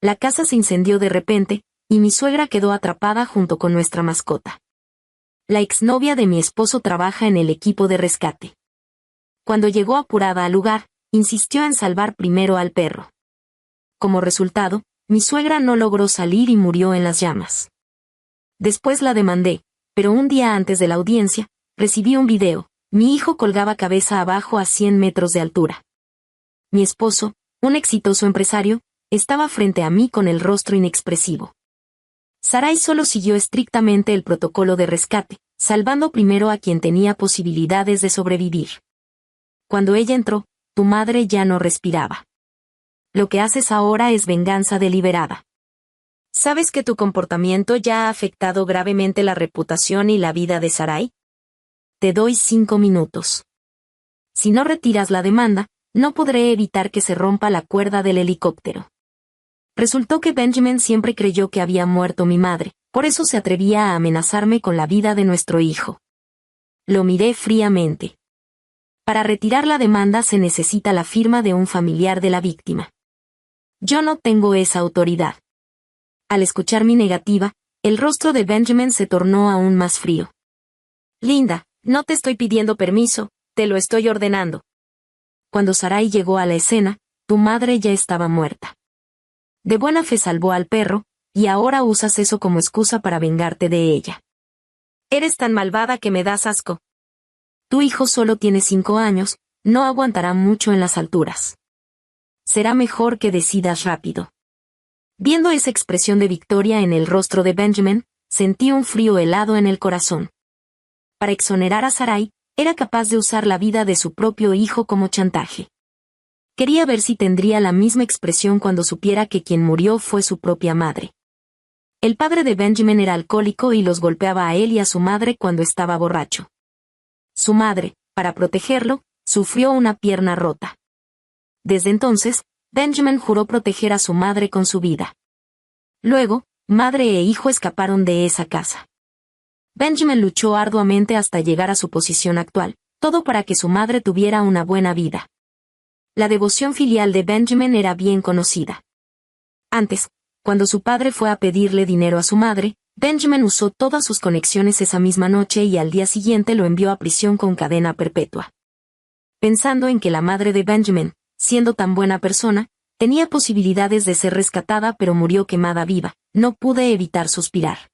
La casa se incendió de repente, y mi suegra quedó atrapada junto con nuestra mascota. La exnovia de mi esposo trabaja en el equipo de rescate. Cuando llegó apurada al lugar, insistió en salvar primero al perro. Como resultado, mi suegra no logró salir y murió en las llamas. Después la demandé, pero un día antes de la audiencia, recibí un video. Mi hijo colgaba cabeza abajo a 100 metros de altura. Mi esposo, un exitoso empresario, estaba frente a mí con el rostro inexpresivo. Sarai solo siguió estrictamente el protocolo de rescate, salvando primero a quien tenía posibilidades de sobrevivir. Cuando ella entró, tu madre ya no respiraba. Lo que haces ahora es venganza deliberada. ¿Sabes que tu comportamiento ya ha afectado gravemente la reputación y la vida de Sarai? Te doy 5 minutos. Si no retiras la demanda, no podré evitar que se rompa la cuerda del helicóptero. Resultó que Benjamin siempre creyó que había muerto mi madre, por eso se atrevía a amenazarme con la vida de nuestro hijo. Lo miré fríamente. Para retirar la demanda se necesita la firma de un familiar de la víctima. Yo no tengo esa autoridad. Al escuchar mi negativa, el rostro de Benjamin se tornó aún más frío. Linda, no te estoy pidiendo permiso, te lo estoy ordenando. Cuando Sarai llegó a la escena, tu madre ya estaba muerta. De buena fe salvó al perro, y ahora usas eso como excusa para vengarte de ella. Eres tan malvada que me das asco. Tu hijo solo tiene 5 años, no aguantará mucho en las alturas. Será mejor que decidas rápido. Viendo esa expresión de victoria en el rostro de Benjamin, sentí un frío helado en el corazón. Para exonerar a Sarai, era capaz de usar la vida de su propio hijo como chantaje. Quería ver si tendría la misma expresión cuando supiera que quien murió fue su propia madre. El padre de Benjamin era alcohólico y los golpeaba a él y a su madre cuando estaba borracho. Su madre, para protegerlo, sufrió una pierna rota. Desde entonces, Benjamin juró proteger a su madre con su vida. Luego, madre e hijo escaparon de esa casa. Benjamin luchó arduamente hasta llegar a su posición actual, todo para que su madre tuviera una buena vida. La devoción filial de Benjamin era bien conocida. Antes, cuando su padre fue a pedirle dinero a su madre, Benjamin usó todas sus conexiones esa misma noche y al día siguiente lo envió a prisión con cadena perpetua. Pensando en que la madre de Benjamin, siendo tan buena persona, tenía posibilidades de ser rescatada pero murió quemada viva, no pude evitar suspirar.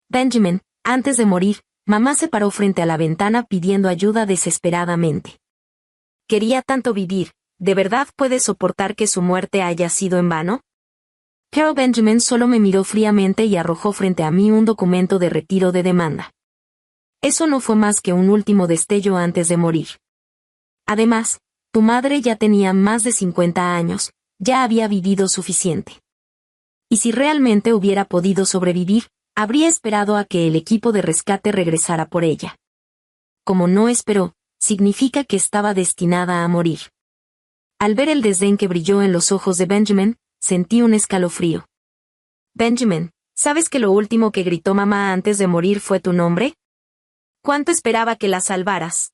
Benjamin, antes de morir, mamá se paró frente a la ventana pidiendo ayuda desesperadamente. Quería tanto vivir, ¿de verdad puede soportar que su muerte haya sido en vano? Pero Benjamin solo me miró fríamente y arrojó frente a mí un documento de retiro de demanda. Eso no fue más que un último destello antes de morir. Además, tu madre ya tenía más de 50 años, ya había vivido suficiente. Y si realmente hubiera podido sobrevivir, habría esperado a que el equipo de rescate regresara por ella. Como no esperó, significa que estaba destinada a morir. Al ver el desdén que brilló en los ojos de Benjamin, sentí un escalofrío. Benjamin, ¿sabes que lo último que gritó mamá antes de morir fue tu nombre? ¿Cuánto esperaba que la salvaras?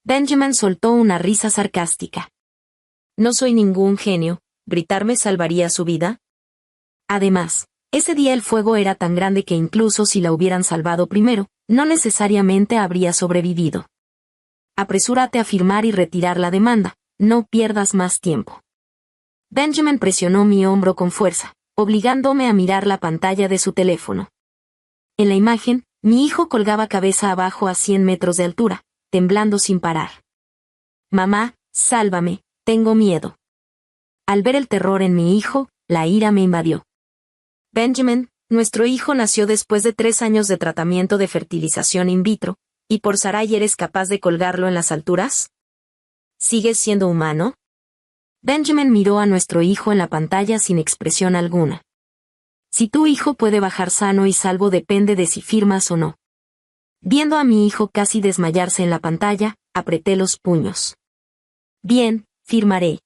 Benjamin soltó una risa sarcástica. No soy ningún genio, ¿gritarme salvaría su vida? Además, ese día el fuego era tan grande que incluso si la hubieran salvado primero, no necesariamente habría sobrevivido. Apresúrate a firmar y retirar la demanda, no pierdas más tiempo. Benjamin presionó mi hombro con fuerza, obligándome a mirar la pantalla de su teléfono. En la imagen, mi hijo colgaba cabeza abajo a 100 metros de altura, temblando sin parar. Mamá, sálvame, tengo miedo. Al ver el terror en mi hijo, la ira me invadió. Benjamin, nuestro hijo nació después de 3 años de tratamiento de fertilización in vitro, ¿y por Sarai eres capaz de colgarlo en las alturas? ¿Sigues siendo humano? Benjamin miró a nuestro hijo en la pantalla sin expresión alguna. Si tu hijo puede bajar sano y salvo depende de si firmas o no. Viendo a mi hijo casi desmayarse en la pantalla, apreté los puños. Bien, firmaré.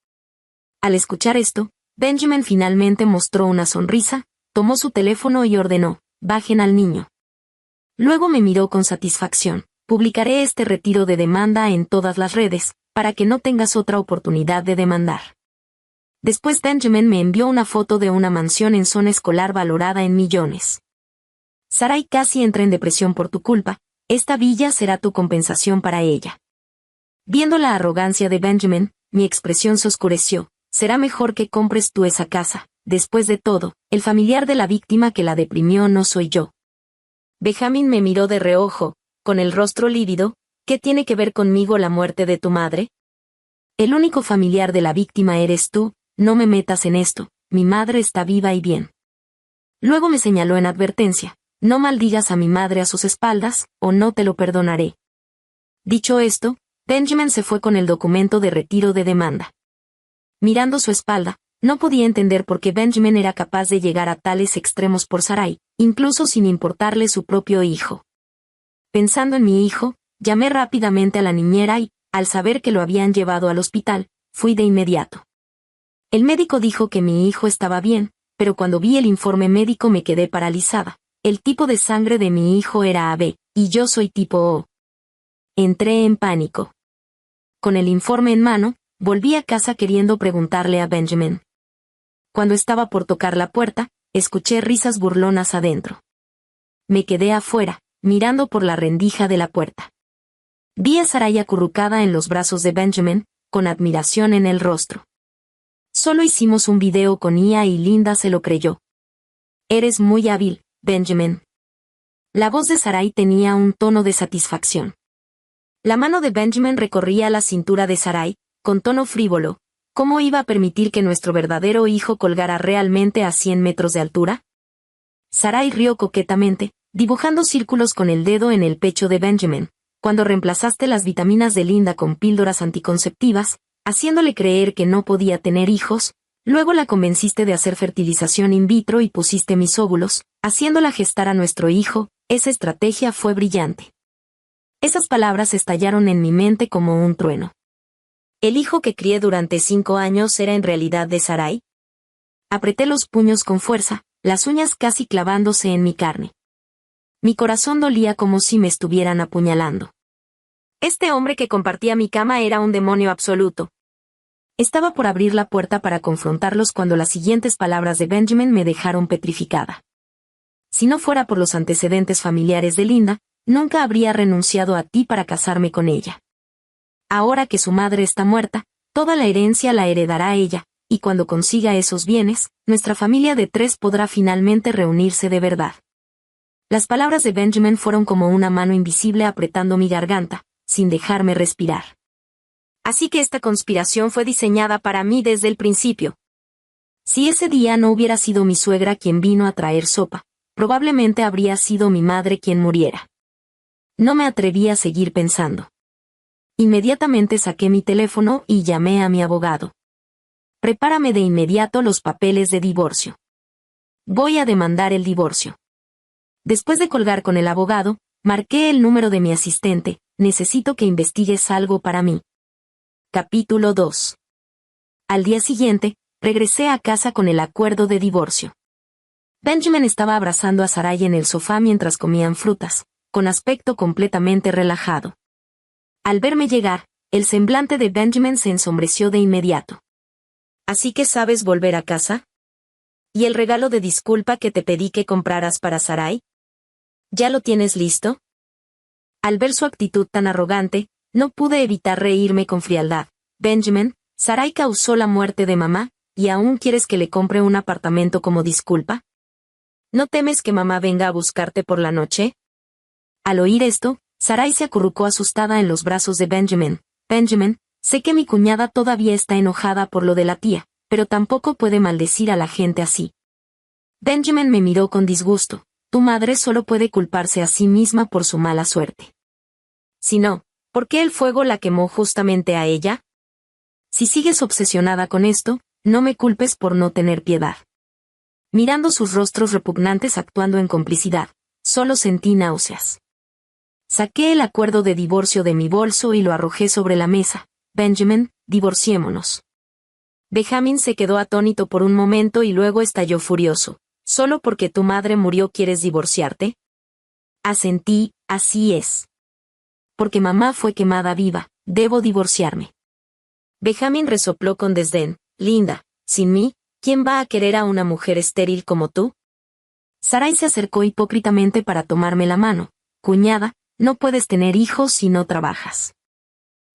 Al escuchar esto, Benjamin finalmente mostró una sonrisa, tomó su teléfono y ordenó, bajen al niño. Luego me miró con satisfacción. Publicaré este retiro de demanda en todas las redes, para que no tengas otra oportunidad de demandar. Después Benjamin me envió una foto de una mansión en zona escolar valorada en millones. Sarai casi entra en depresión por tu culpa, esta villa será tu compensación para ella. Viendo la arrogancia de Benjamin, mi expresión se oscureció, será mejor que compres tú esa casa, después de todo, el familiar de la víctima que la deprimió no soy yo. Benjamin me miró de reojo, con el rostro lívido, ¿qué tiene que ver conmigo la muerte de tu madre? El único familiar de la víctima eres tú, no me metas en esto, mi madre está viva y bien. Luego me señaló en advertencia, no maldigas a mi madre a sus espaldas, o no te lo perdonaré. Dicho esto, Benjamin se fue con el documento de retiro de demanda. Mirando su espalda, no podía entender por qué Benjamin era capaz de llegar a tales extremos por Sarai, incluso sin importarle su propio hijo. Pensando en mi hijo, llamé rápidamente a la niñera y, al saber que lo habían llevado al hospital, fui de inmediato. El médico dijo que mi hijo estaba bien, pero cuando vi el informe médico me quedé paralizada. El tipo de sangre de mi hijo era AB, y yo soy tipo O. Entré en pánico. Con el informe en mano, volví a casa queriendo preguntarle a Benjamin. Cuando estaba por tocar la puerta, escuché risas burlonas adentro. Me quedé afuera, mirando por la rendija de la puerta. Vi a Sarai acurrucada en los brazos de Benjamin, con admiración en el rostro. Solo hicimos un video con Ia y Linda se lo creyó. Eres muy hábil, Benjamin. La voz de Sarai tenía un tono de satisfacción. La mano de Benjamin recorría la cintura de Sarai, con tono frívolo. ¿Cómo iba a permitir que nuestro verdadero hijo colgara realmente a 100 metros de altura? Sarai rió coquetamente, dibujando círculos con el dedo en el pecho de Benjamin, cuando reemplazaste las vitaminas de Linda con píldoras anticonceptivas, haciéndole creer que no podía tener hijos, luego la convenciste de hacer fertilización in vitro y pusiste mis óvulos, haciéndola gestar a nuestro hijo, esa estrategia fue brillante. Esas palabras estallaron en mi mente como un trueno. ¿El hijo que crié durante 5 años era en realidad de Sarai? Apreté los puños con fuerza, las uñas casi clavándose en mi carne. Mi corazón dolía como si me estuvieran apuñalando. Este hombre que compartía mi cama era un demonio absoluto. Estaba por abrir la puerta para confrontarlos cuando las siguientes palabras de Benjamin me dejaron petrificada. Si no fuera por los antecedentes familiares de Linda, nunca habría renunciado a ti para casarme con ella. Ahora que su madre está muerta, toda la herencia la heredará ella, y cuando consiga esos bienes, nuestra familia de 3 podrá finalmente reunirse de verdad. Las palabras de Benjamin fueron como una mano invisible apretando mi garganta, sin dejarme respirar. Así que esta conspiración fue diseñada para mí desde el principio. Si ese día no hubiera sido mi suegra quien vino a traer sopa, probablemente habría sido mi madre quien muriera. No me atreví a seguir pensando. Inmediatamente saqué mi teléfono y llamé a mi abogado. Prepárame de inmediato los papeles de divorcio. Voy a demandar el divorcio. Después de colgar con el abogado, marqué el número de mi asistente, necesito que investigues algo para mí. Capítulo 2. Al día siguiente, regresé a casa con el acuerdo de divorcio. Benjamin estaba abrazando a Sarai en el sofá mientras comían frutas, con aspecto completamente relajado. Al verme llegar, el semblante de Benjamin se ensombreció de inmediato. ¿Así que sabes volver a casa? ¿Y el regalo de disculpa que te pedí que compraras para Sarai? ¿Ya lo tienes listo? Al ver su actitud tan arrogante, no pude evitar reírme con frialdad. Benjamin, Sarai causó la muerte de mamá, ¿y aún quieres que le compre un apartamento como disculpa? ¿No temes que mamá venga a buscarte por la noche? Al oír esto, Sarai se acurrucó asustada en los brazos de Benjamin. Benjamin, sé que mi cuñada todavía está enojada por lo de la tía, pero tampoco puede maldecir a la gente así. Benjamin me miró con disgusto. Tu madre solo puede culparse a sí misma por su mala suerte. Si no, ¿por qué el fuego la quemó justamente a ella? Si sigues obsesionada con esto, no me culpes por no tener piedad. Mirando sus rostros repugnantes actuando en complicidad, solo sentí náuseas. Saqué el acuerdo de divorcio de mi bolso y lo arrojé sobre la mesa. Benjamin, divorciémonos. Benjamin se quedó atónito por un momento y luego estalló furioso. ¿Solo porque tu madre murió quieres divorciarte? Asentí, así es. Porque mamá fue quemada viva, debo divorciarme. Benjamin resopló con desdén. Linda, Sin mí, ¿quién va a querer a una mujer estéril como tú? Sarai se acercó hipócritamente para tomarme la mano. Cuñada, no puedes tener hijos si no trabajas.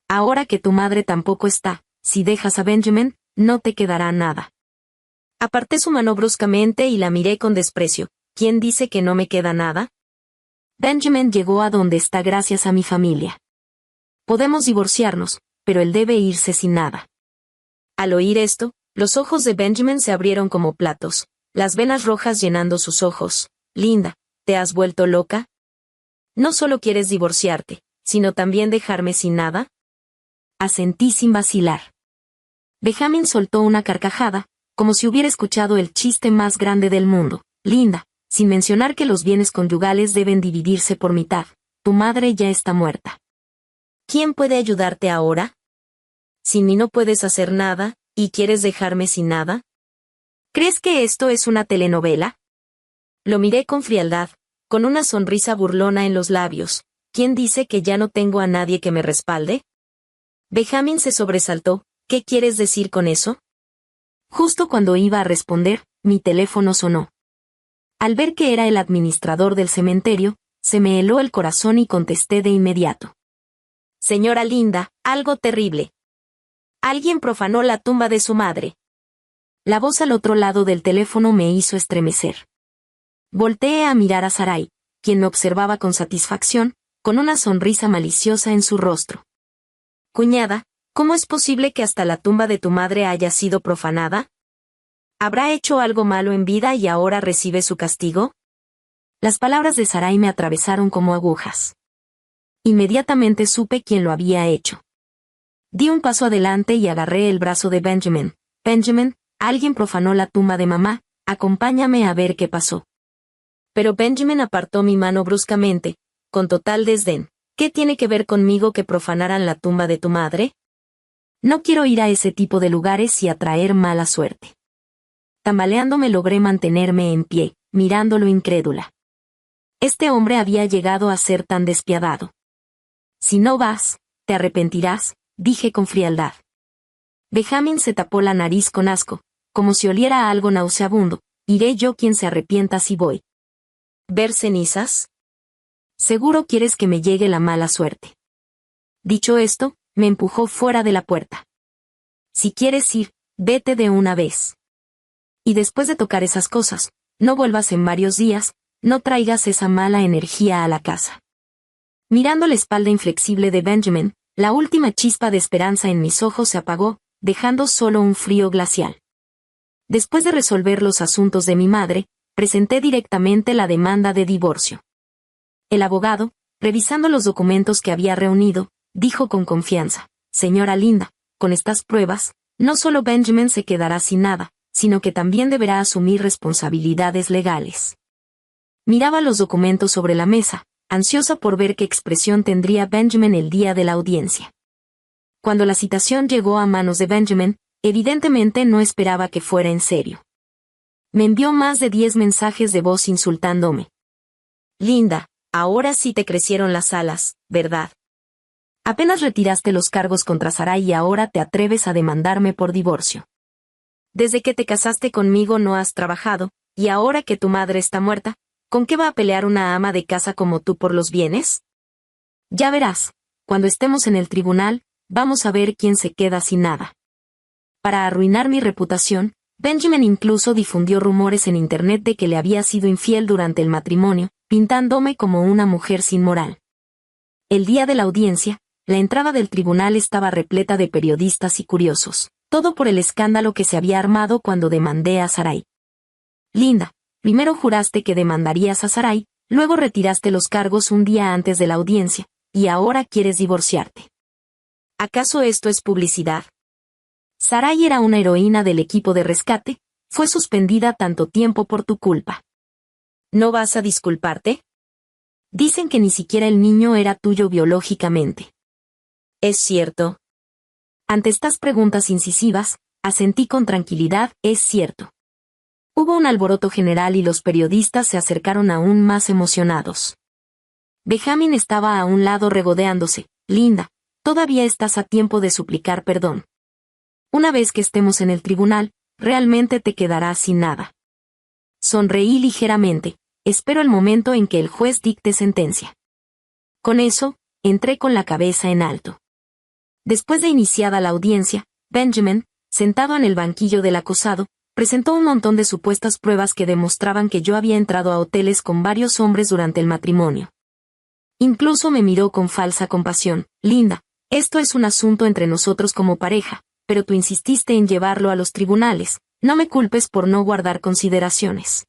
Ahora que tu madre tampoco está, si dejas a Benjamin, no te quedará nada. Aparté su mano bruscamente y la miré con desprecio. ¿Quién dice que no me queda nada? Benjamin llegó a donde está gracias a mi familia. Podemos divorciarnos, pero él debe irse sin nada. Al oír esto, los ojos de Benjamin se abrieron como platos, las venas rojas llenando sus ojos. Linda, ¿te has vuelto loca? ¿No solo quieres divorciarte, sino también dejarme sin nada? Asentí sin vacilar. Benjamin soltó una carcajada, como si hubiera escuchado el chiste más grande del mundo. Linda, sin mencionar que los bienes conyugales deben dividirse por mitad, tu madre ya está muerta. ¿Quién puede ayudarte ahora? Sin mí no puedes hacer nada, ¿y quieres dejarme sin nada? ¿Crees que esto es una telenovela? Lo miré con frialdad, con una sonrisa burlona en los labios. ¿Quién dice que ya no tengo a nadie que me respalde? Benjamin se sobresaltó. ¿Qué quieres decir con eso? Justo cuando iba a responder, mi teléfono sonó. Al ver que era el administrador del cementerio, se me heló el corazón y contesté de inmediato. Señora Linda, algo terrible. Alguien profanó la tumba de su madre. La voz al otro lado del teléfono me hizo estremecer. Volteé a mirar a Sarai, quien me observaba con satisfacción, con una sonrisa maliciosa en su rostro. Cuñada, ¿cómo es posible que hasta la tumba de tu madre haya sido profanada? ¿Habrá hecho algo malo en vida y ahora recibe su castigo? Las palabras de Sarai me atravesaron como agujas. Inmediatamente supe quién lo había hecho. Di un paso adelante y agarré el brazo de Benjamin. Benjamin, alguien profanó la tumba de mamá, acompáñame a ver qué pasó. Pero Benjamin apartó mi mano bruscamente, con total desdén. ¿Qué tiene que ver conmigo que profanaran la tumba de tu madre? No quiero ir a ese tipo de lugares y atraer mala suerte. Tambaleándome logré mantenerme en pie, mirándolo incrédula. Este hombre había llegado a ser tan despiadado. Si no vas, te arrepentirás, dije con frialdad. Benjamin se tapó la nariz con asco, como si oliera a algo nauseabundo. Iré yo quien se arrepienta si voy. ¿Ver cenizas? Seguro quieres que me llegue la mala suerte. Dicho esto, me empujó fuera de la puerta. Si quieres ir, vete de una vez. Y después de tocar esas cosas, no vuelvas en varios días, no traigas esa mala energía a la casa. Mirando la espalda inflexible de Benjamin, la última chispa de esperanza en mis ojos se apagó, dejando solo un frío glacial. Después de resolver los asuntos de mi madre, presenté directamente la demanda de divorcio. El abogado, revisando los documentos que había reunido, dijo con confianza, señora Linda, con estas pruebas, no solo Benjamin se quedará sin nada, sino que también deberá asumir responsabilidades legales. Miraba los documentos sobre la mesa, ansiosa por ver qué expresión tendría Benjamin el día de la audiencia. Cuando la citación llegó a manos de Benjamin, evidentemente no esperaba que fuera en serio. Me envió más de 10 mensajes de voz insultándome. Linda, ahora sí te crecieron las alas, ¿verdad? Apenas retiraste los cargos contra Sarai y ahora te atreves a demandarme por divorcio. Desde que te casaste conmigo no has trabajado, y ahora que tu madre está muerta, ¿con qué va a pelear una ama de casa como tú por los bienes? Ya verás, cuando estemos en el tribunal, vamos a ver quién se queda sin nada. Para arruinar mi reputación, Benjamin incluso difundió rumores en internet de que le había sido infiel durante el matrimonio, pintándome como una mujer sin moral. El día de la audiencia, la entrada del tribunal estaba repleta de periodistas y curiosos, todo por el escándalo que se había armado cuando demandé a Sarai. Linda, primero juraste que demandarías a Sarai, luego retiraste los cargos un día antes de la audiencia, y ahora quieres divorciarte. ¿Acaso esto es publicidad? Sarai era una heroína del equipo de rescate, fue suspendida tanto tiempo por tu culpa. ¿No vas a disculparte? Dicen que ni siquiera el niño era tuyo biológicamente. ¿Es cierto? Ante estas preguntas incisivas, asentí con tranquilidad, es cierto. Hubo un alboroto general y los periodistas se acercaron aún más emocionados. Benjamin estaba a un lado regodeándose. Linda, todavía estás a tiempo de suplicar perdón. Una vez que estemos en el tribunal, realmente te quedarás sin nada. Sonreí ligeramente. Espero el momento en que el juez dicte sentencia. Con eso, entré con la cabeza en alto. Después de iniciada la audiencia, Benjamin, sentado en el banquillo del acusado, presentó un montón de supuestas pruebas que demostraban que yo había entrado a hoteles con varios hombres durante el matrimonio. Incluso me miró con falsa compasión. Linda, esto es un asunto entre nosotros como pareja, pero tú insististe en llevarlo a los tribunales. No me culpes por no guardar consideraciones.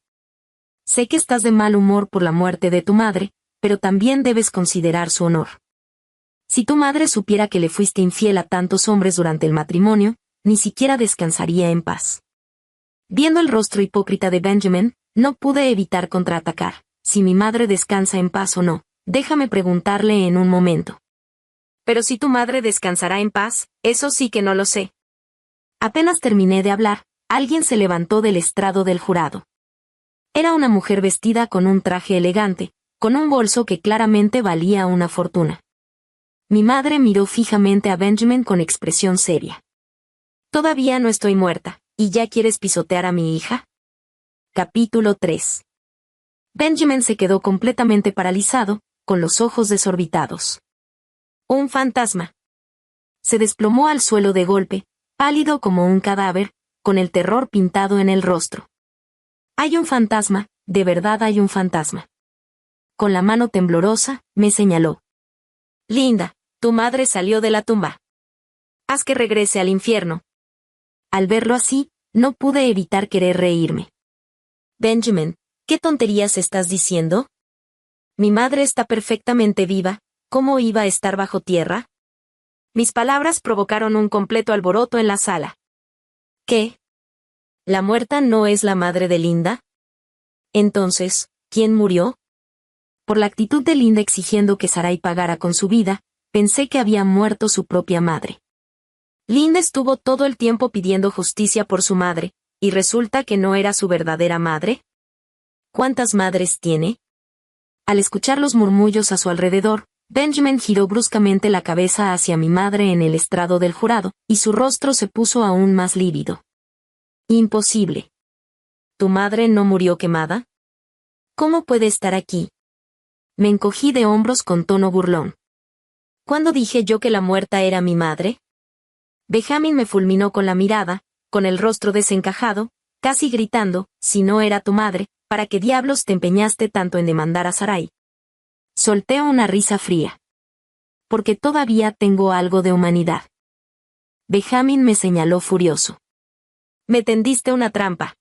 Sé que estás de mal humor por la muerte de tu madre, pero también debes considerar su honor. Si tu madre supiera que le fuiste infiel a tantos hombres durante el matrimonio, ni siquiera descansaría en paz. Viendo el rostro hipócrita de Benjamin, no pude evitar contraatacar. Si mi madre descansa en paz o no, déjame preguntarle en un momento. Pero si tu madre descansará en paz, eso sí que no lo sé. Apenas terminé de hablar, alguien se levantó del estrado del jurado. Era una mujer vestida con un traje elegante, con un bolso que claramente valía una fortuna. Mi madre miró fijamente a Benjamin con expresión seria. Todavía no estoy muerta, ¿y ya quieres pisotear a mi hija? Capítulo 3. Benjamin se quedó completamente paralizado, con los ojos desorbitados. Un fantasma. Se desplomó al suelo de golpe, pálido como un cadáver, con el terror pintado en el rostro. Hay un fantasma, de verdad hay un fantasma. Con la mano temblorosa, me señaló. Linda, tu madre salió de la tumba. Haz que regrese al infierno. Al verlo así, no pude evitar querer reírme. Benjamin, ¿qué tonterías estás diciendo? Mi madre está perfectamente viva, ¿cómo iba a estar bajo tierra? Mis palabras provocaron un completo alboroto en la sala. ¿Qué? ¿La muerta no es la madre de Linda? Entonces, ¿quién murió? Por la actitud de Linda exigiendo que Sarai pagara con su vida, pensé que había muerto su propia madre. Linda estuvo todo el tiempo pidiendo justicia por su madre, ¿y resulta que no era su verdadera madre? ¿Cuántas madres tiene? Al escuchar los murmullos a su alrededor, Benjamin giró bruscamente la cabeza hacia mi madre en el estrado del jurado, y su rostro se puso aún más lívido. Imposible. ¿Tu madre no murió quemada? ¿Cómo puede estar aquí? Me encogí de hombros con tono burlón. ¿Cuándo dije yo que la muerta era mi madre? Benjamin me fulminó con la mirada, con el rostro desencajado, casi gritando, si no era tu madre, ¿para qué diablos te empeñaste tanto en demandar a Sarai? Solté una risa fría. Porque todavía tengo algo de humanidad. Benjamin me señaló furioso. Me tendiste una trampa.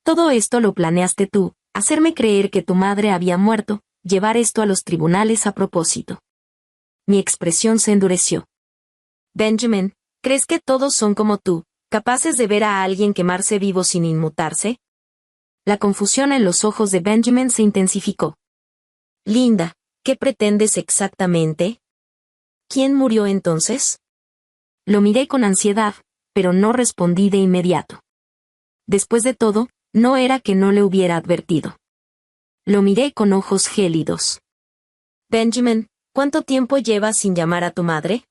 Todo esto lo planeaste tú, hacerme creer que tu madre había muerto, llevar esto a los tribunales a propósito. Mi expresión se endureció. Benjamin, ¿crees que todos son como tú, capaces de ver a alguien quemarse vivo sin inmutarse? La confusión en los ojos de Benjamin se intensificó. Linda, ¿qué pretendes exactamente? ¿Quién murió entonces? Lo miré con ansiedad, pero no respondí de inmediato. Después de todo, no era que no le hubiera advertido. Lo miré con ojos gélidos. Benjamin, ¿cuánto tiempo llevas sin llamar a tu madre?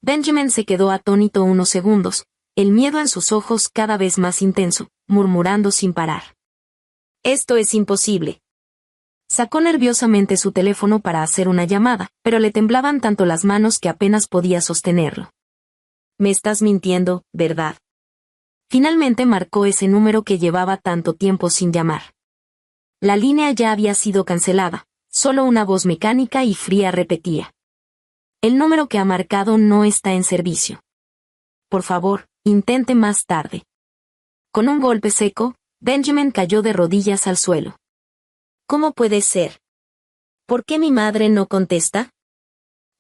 Benjamin se quedó atónito unos segundos, el miedo en sus ojos cada vez más intenso, murmurando sin parar. Esto es imposible. Sacó nerviosamente su teléfono para hacer una llamada, pero le temblaban tanto las manos que apenas podía sostenerlo. Me estás mintiendo, ¿verdad? Finalmente marcó ese número que llevaba tanto tiempo sin llamar. La línea ya había sido cancelada, solo una voz mecánica y fría repetía. El número que ha marcado no está en servicio. Por favor, intente más tarde. Con un golpe seco, Benjamin cayó de rodillas al suelo. ¿Cómo puede ser? ¿Por qué mi madre no contesta?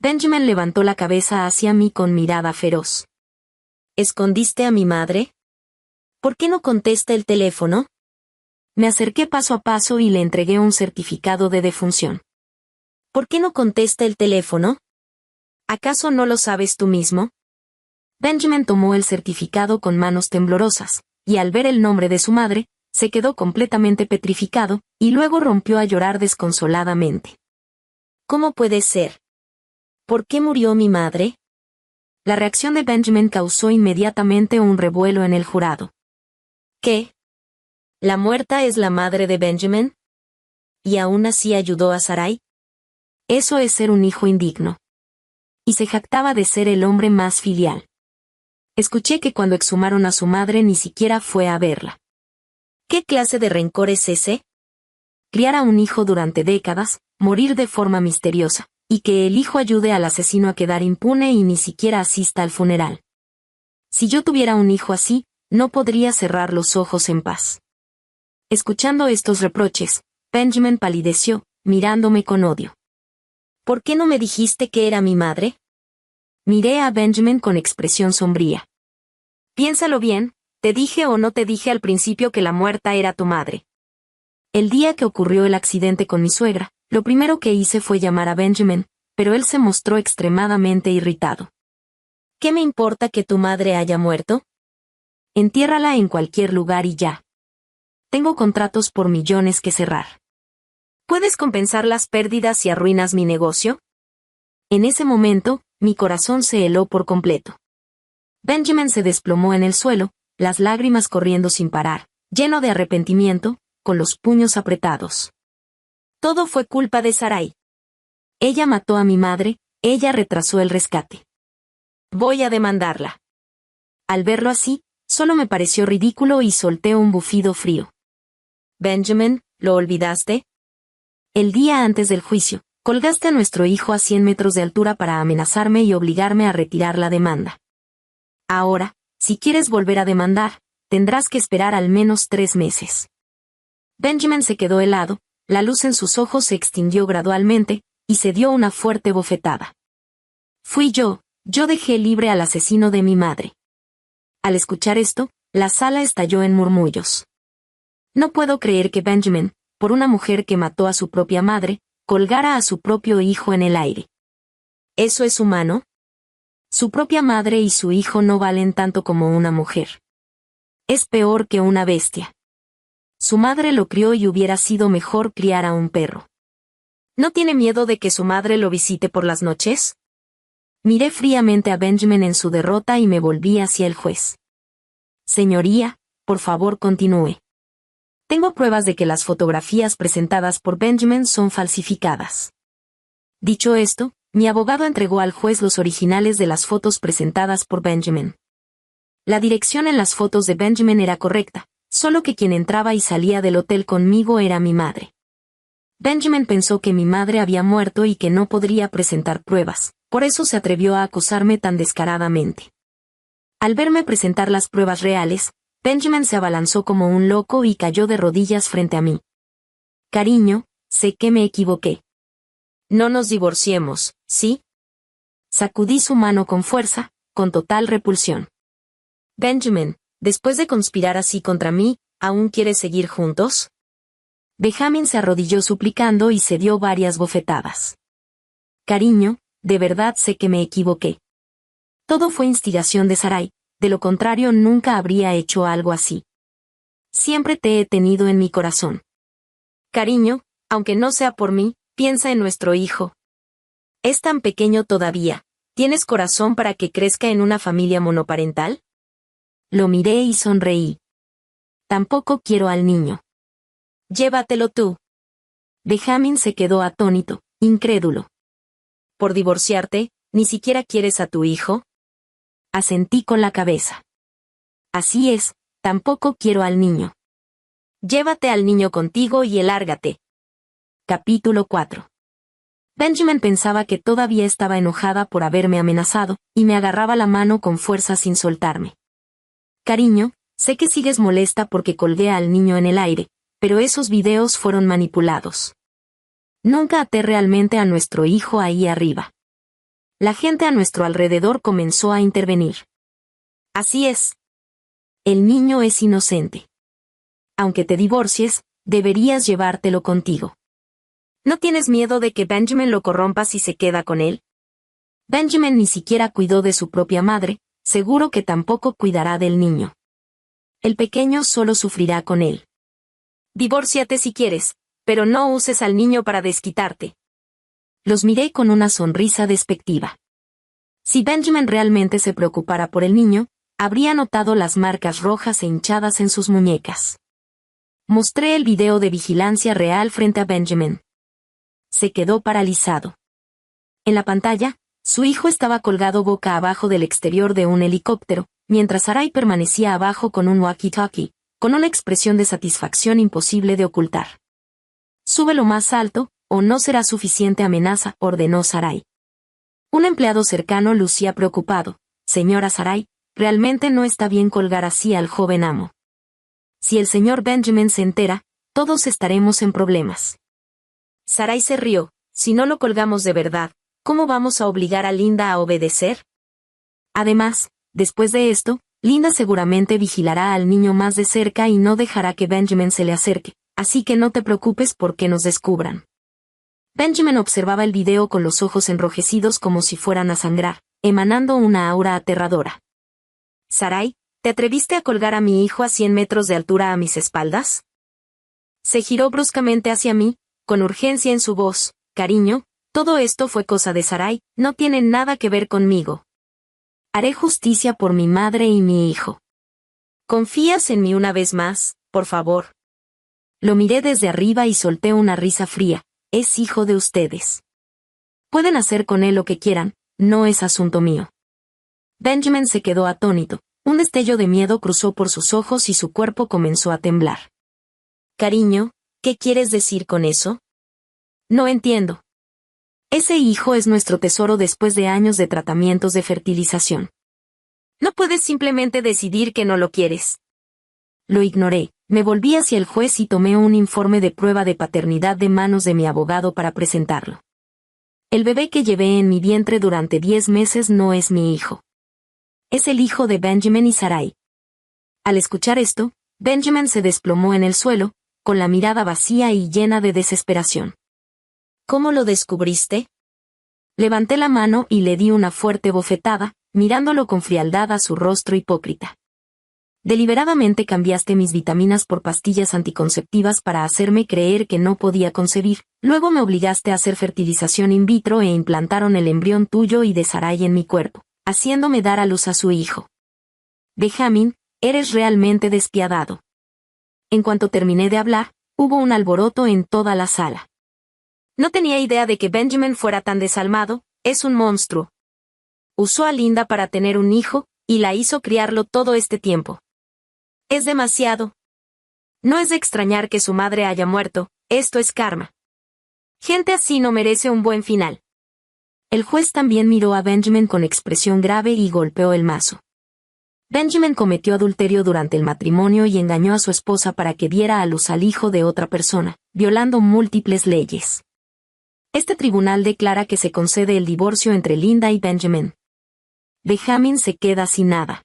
Benjamin levantó la cabeza hacia mí con mirada feroz. ¿Escondiste a mi madre? ¿Por qué no contesta el teléfono? Me acerqué paso a paso y le entregué un certificado de defunción. ¿Por qué no contesta el teléfono? ¿Acaso no lo sabes tú mismo? Benjamin tomó el certificado con manos temblorosas, y al ver el nombre de su madre, se quedó completamente petrificado, y luego rompió a llorar desconsoladamente. ¿Cómo puede ser? ¿Por qué murió mi madre? La reacción de Benjamin causó inmediatamente un revuelo en el jurado. ¿Qué? ¿La muerta es la madre de Benjamin? ¿Y aún así ayudó a Sarai? Eso es ser un hijo indigno. Y se jactaba de ser el hombre más filial. Escuché que cuando exhumaron a su madre ni siquiera fue a verla. ¿Qué clase de rencor es ese? Criar a un hijo durante décadas, morir de forma misteriosa, y que el hijo ayude al asesino a quedar impune y ni siquiera asista al funeral. Si yo tuviera un hijo así, no podría cerrar los ojos en paz. Escuchando estos reproches, Benjamin palideció, mirándome con odio. ¿Por qué no me dijiste que era mi madre? Miré a Benjamin con expresión sombría. Piénsalo bien, ¿te dije o no te dije al principio que la muerta era tu madre? El día que ocurrió el accidente con mi suegra, lo primero que hice fue llamar a Benjamin, pero él se mostró extremadamente irritado. ¿Qué me importa que tu madre haya muerto? Entiérrala en cualquier lugar y ya. Tengo contratos por millones que cerrar. ¿Puedes compensar las pérdidas si arruinas mi negocio? En ese momento, mi corazón se heló por completo. Benjamin se desplomó en el suelo, las lágrimas corriendo sin parar, lleno de arrepentimiento, con los puños apretados. Todo fue culpa de Sarai. Ella mató a mi madre, ella retrasó el rescate. Voy a demandarla. Al verlo así, solo me pareció ridículo y solté un bufido frío. Benjamin, ¿lo olvidaste? El día antes del juicio, colgaste a nuestro hijo a 100 metros de altura para amenazarme y obligarme a retirar la demanda. Ahora, si quieres volver a demandar, tendrás que esperar al menos 3 meses. Benjamin se quedó helado, la luz en sus ojos se extinguió gradualmente, y se dio una fuerte bofetada. Fui yo dejé libre al asesino de mi madre. Al escuchar esto, la sala estalló en murmullos. No puedo creer que Benjamin, por una mujer que mató a su propia madre, colgara a su propio hijo en el aire. ¿Eso es humano? Su propia madre y su hijo no valen tanto como una mujer. Es peor que una bestia. Su madre lo crió y hubiera sido mejor criar a un perro. ¿No tiene miedo de que su madre lo visite por las noches? Miré fríamente a Benjamin en su derrota y me volví hacia el juez. Señoría, por favor continúe. Tengo pruebas de que las fotografías presentadas por Benjamin son falsificadas. Dicho esto, mi abogado entregó al juez los originales de las fotos presentadas por Benjamin. La dirección en las fotos de Benjamin era correcta, solo que quien entraba y salía del hotel conmigo era mi madre. Benjamin pensó que mi madre había muerto y que no podría presentar pruebas, por eso se atrevió a acusarme tan descaradamente. Al verme presentar las pruebas reales, Benjamin se abalanzó como un loco y cayó de rodillas frente a mí. Cariño, sé que me equivoqué. No nos divorciemos, ¿sí? Sacudí su mano con fuerza, con total repulsión. Benjamin, después de conspirar así contra mí, ¿aún quieres seguir juntos? Benjamin se arrodilló suplicando y se dio varias bofetadas. Cariño, de verdad sé que me equivoqué. Todo fue instigación de Sarai, de lo contrario nunca habría hecho algo así. Siempre te he tenido en mi corazón. Cariño, aunque no sea por mí, piensa en nuestro hijo. Es tan pequeño todavía, ¿tienes corazón para que crezca en una familia monoparental? Lo miré y sonreí. Tampoco quiero al niño. Llévatelo tú. Benjamin se quedó atónito, incrédulo. ¿Por divorciarte, ni siquiera quieres a tu hijo? Asentí con la cabeza. Así es, tampoco quiero al niño. Llévate al niño contigo y lárgate. Capítulo 4. Benjamin pensaba que todavía estaba enojada por haberme amenazado, y me agarraba la mano con fuerza sin soltarme. Cariño, sé que sigues molesta porque colgué al niño en el aire, pero esos videos fueron manipulados. Nunca até realmente a nuestro hijo ahí arriba. La gente a nuestro alrededor comenzó a intervenir. Así es. El niño es inocente. Aunque te divorcies, deberías llevártelo contigo. ¿No tienes miedo de que Benjamin lo corrompa si se queda con él? Benjamin ni siquiera cuidó de su propia madre, seguro que tampoco cuidará del niño. El pequeño solo sufrirá con él. Divórciate si quieres, pero no uses al niño para desquitarte. Los miré con una sonrisa despectiva. Si Benjamin realmente se preocupara por el niño, Habría notado las marcas rojas e hinchadas en sus muñecas. Mostré el video de vigilancia real frente a Benjamin. Se quedó paralizado. En la pantalla, su hijo estaba colgado boca abajo del exterior de un helicóptero, mientras Sarai permanecía abajo con un walkie-talkie, con una expresión de satisfacción imposible de ocultar. «Súbelo más alto, o no será suficiente amenaza», ordenó Sarai. Un empleado cercano lucía preocupado. «Señora Sarai, realmente no está bien colgar así al joven amo. Si el señor Benjamin se entera, todos estaremos en problemas». Sarai se rió. «Si no lo colgamos de verdad, ¿cómo vamos a obligar a Linda a obedecer? Además, después de esto, Linda seguramente vigilará al niño más de cerca y no dejará que Benjamin se le acerque, así que no te preocupes porque nos descubran». Benjamin observaba el video con los ojos enrojecidos como si fueran a sangrar, emanando una aura aterradora. «Sarai, ¿te atreviste a colgar a mi hijo a 100 metros de altura a mis espaldas?» Se giró bruscamente hacia mí, con urgencia en su voz. «Cariño, todo esto fue cosa de Sarai, no tiene nada que ver conmigo. Haré justicia por mi madre y mi hijo. ¿Confías en mí una vez más, por favor?» Lo miré desde arriba y solté una risa fría. «Es hijo de ustedes. Pueden hacer con él lo que quieran, no es asunto mío». Benjamin se quedó atónito. Un destello de miedo cruzó por sus ojos y su cuerpo comenzó a temblar. «Cariño, ¿qué quieres decir con eso? No entiendo». «Ese hijo es nuestro tesoro después de años de tratamientos de fertilización. No puedes simplemente decidir que no lo quieres». Lo ignoré, me volví hacia el juez y tomé un informe de prueba de paternidad de manos de mi abogado para presentarlo. «El bebé que llevé en mi vientre durante 10 meses no es mi hijo. Es el hijo de Benjamin y Sarai». Al escuchar esto, Benjamin se desplomó en el suelo, con la mirada vacía y llena de desesperación. «¿Cómo lo descubriste?» Levanté la mano y le di una fuerte bofetada, mirándolo con frialdad a su rostro hipócrita. «Deliberadamente cambiaste mis vitaminas por pastillas anticonceptivas para hacerme creer que no podía concebir, luego me obligaste a hacer fertilización in vitro e implantaron el embrión tuyo y de Sarai en mi cuerpo, haciéndome dar a luz a su hijo. Benjamin, eres realmente despiadado». En cuanto terminé de hablar, hubo un alboroto en toda la sala. «No tenía idea de que Benjamin fuera tan desalmado, es un monstruo. Usó a Linda para tener un hijo, y la hizo criarlo todo este tiempo. Es demasiado. No es de extrañar que su madre haya muerto, esto es karma. Gente así no merece un buen final». El juez también miró a Benjamin con expresión grave y golpeó el mazo. Benjamin cometió adulterio durante el matrimonio y engañó a su esposa para que diera a luz al hijo de otra persona, violando múltiples leyes. Este tribunal declara que se concede el divorcio entre Linda y Benjamin. Benjamin se queda sin nada.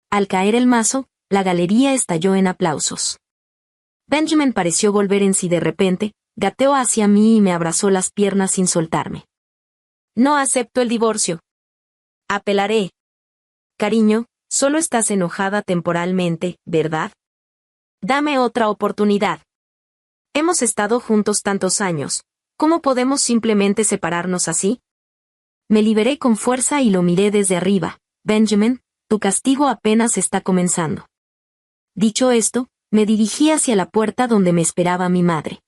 Al caer el mazo, la galería estalló en aplausos. Benjamin pareció volver en sí de repente, gateó hacia mí y me abrazó las piernas sin soltarme. «No acepto el divorcio. Apelaré. Cariño, solo estás enojada temporalmente, ¿verdad? Dame otra oportunidad. Hemos estado juntos tantos años. ¿Cómo podemos simplemente separarnos así?» Me liberé con fuerza y lo miré desde arriba. «Benjamin, tu castigo apenas está comenzando». Dicho esto, me dirigí hacia la puerta donde me esperaba mi madre.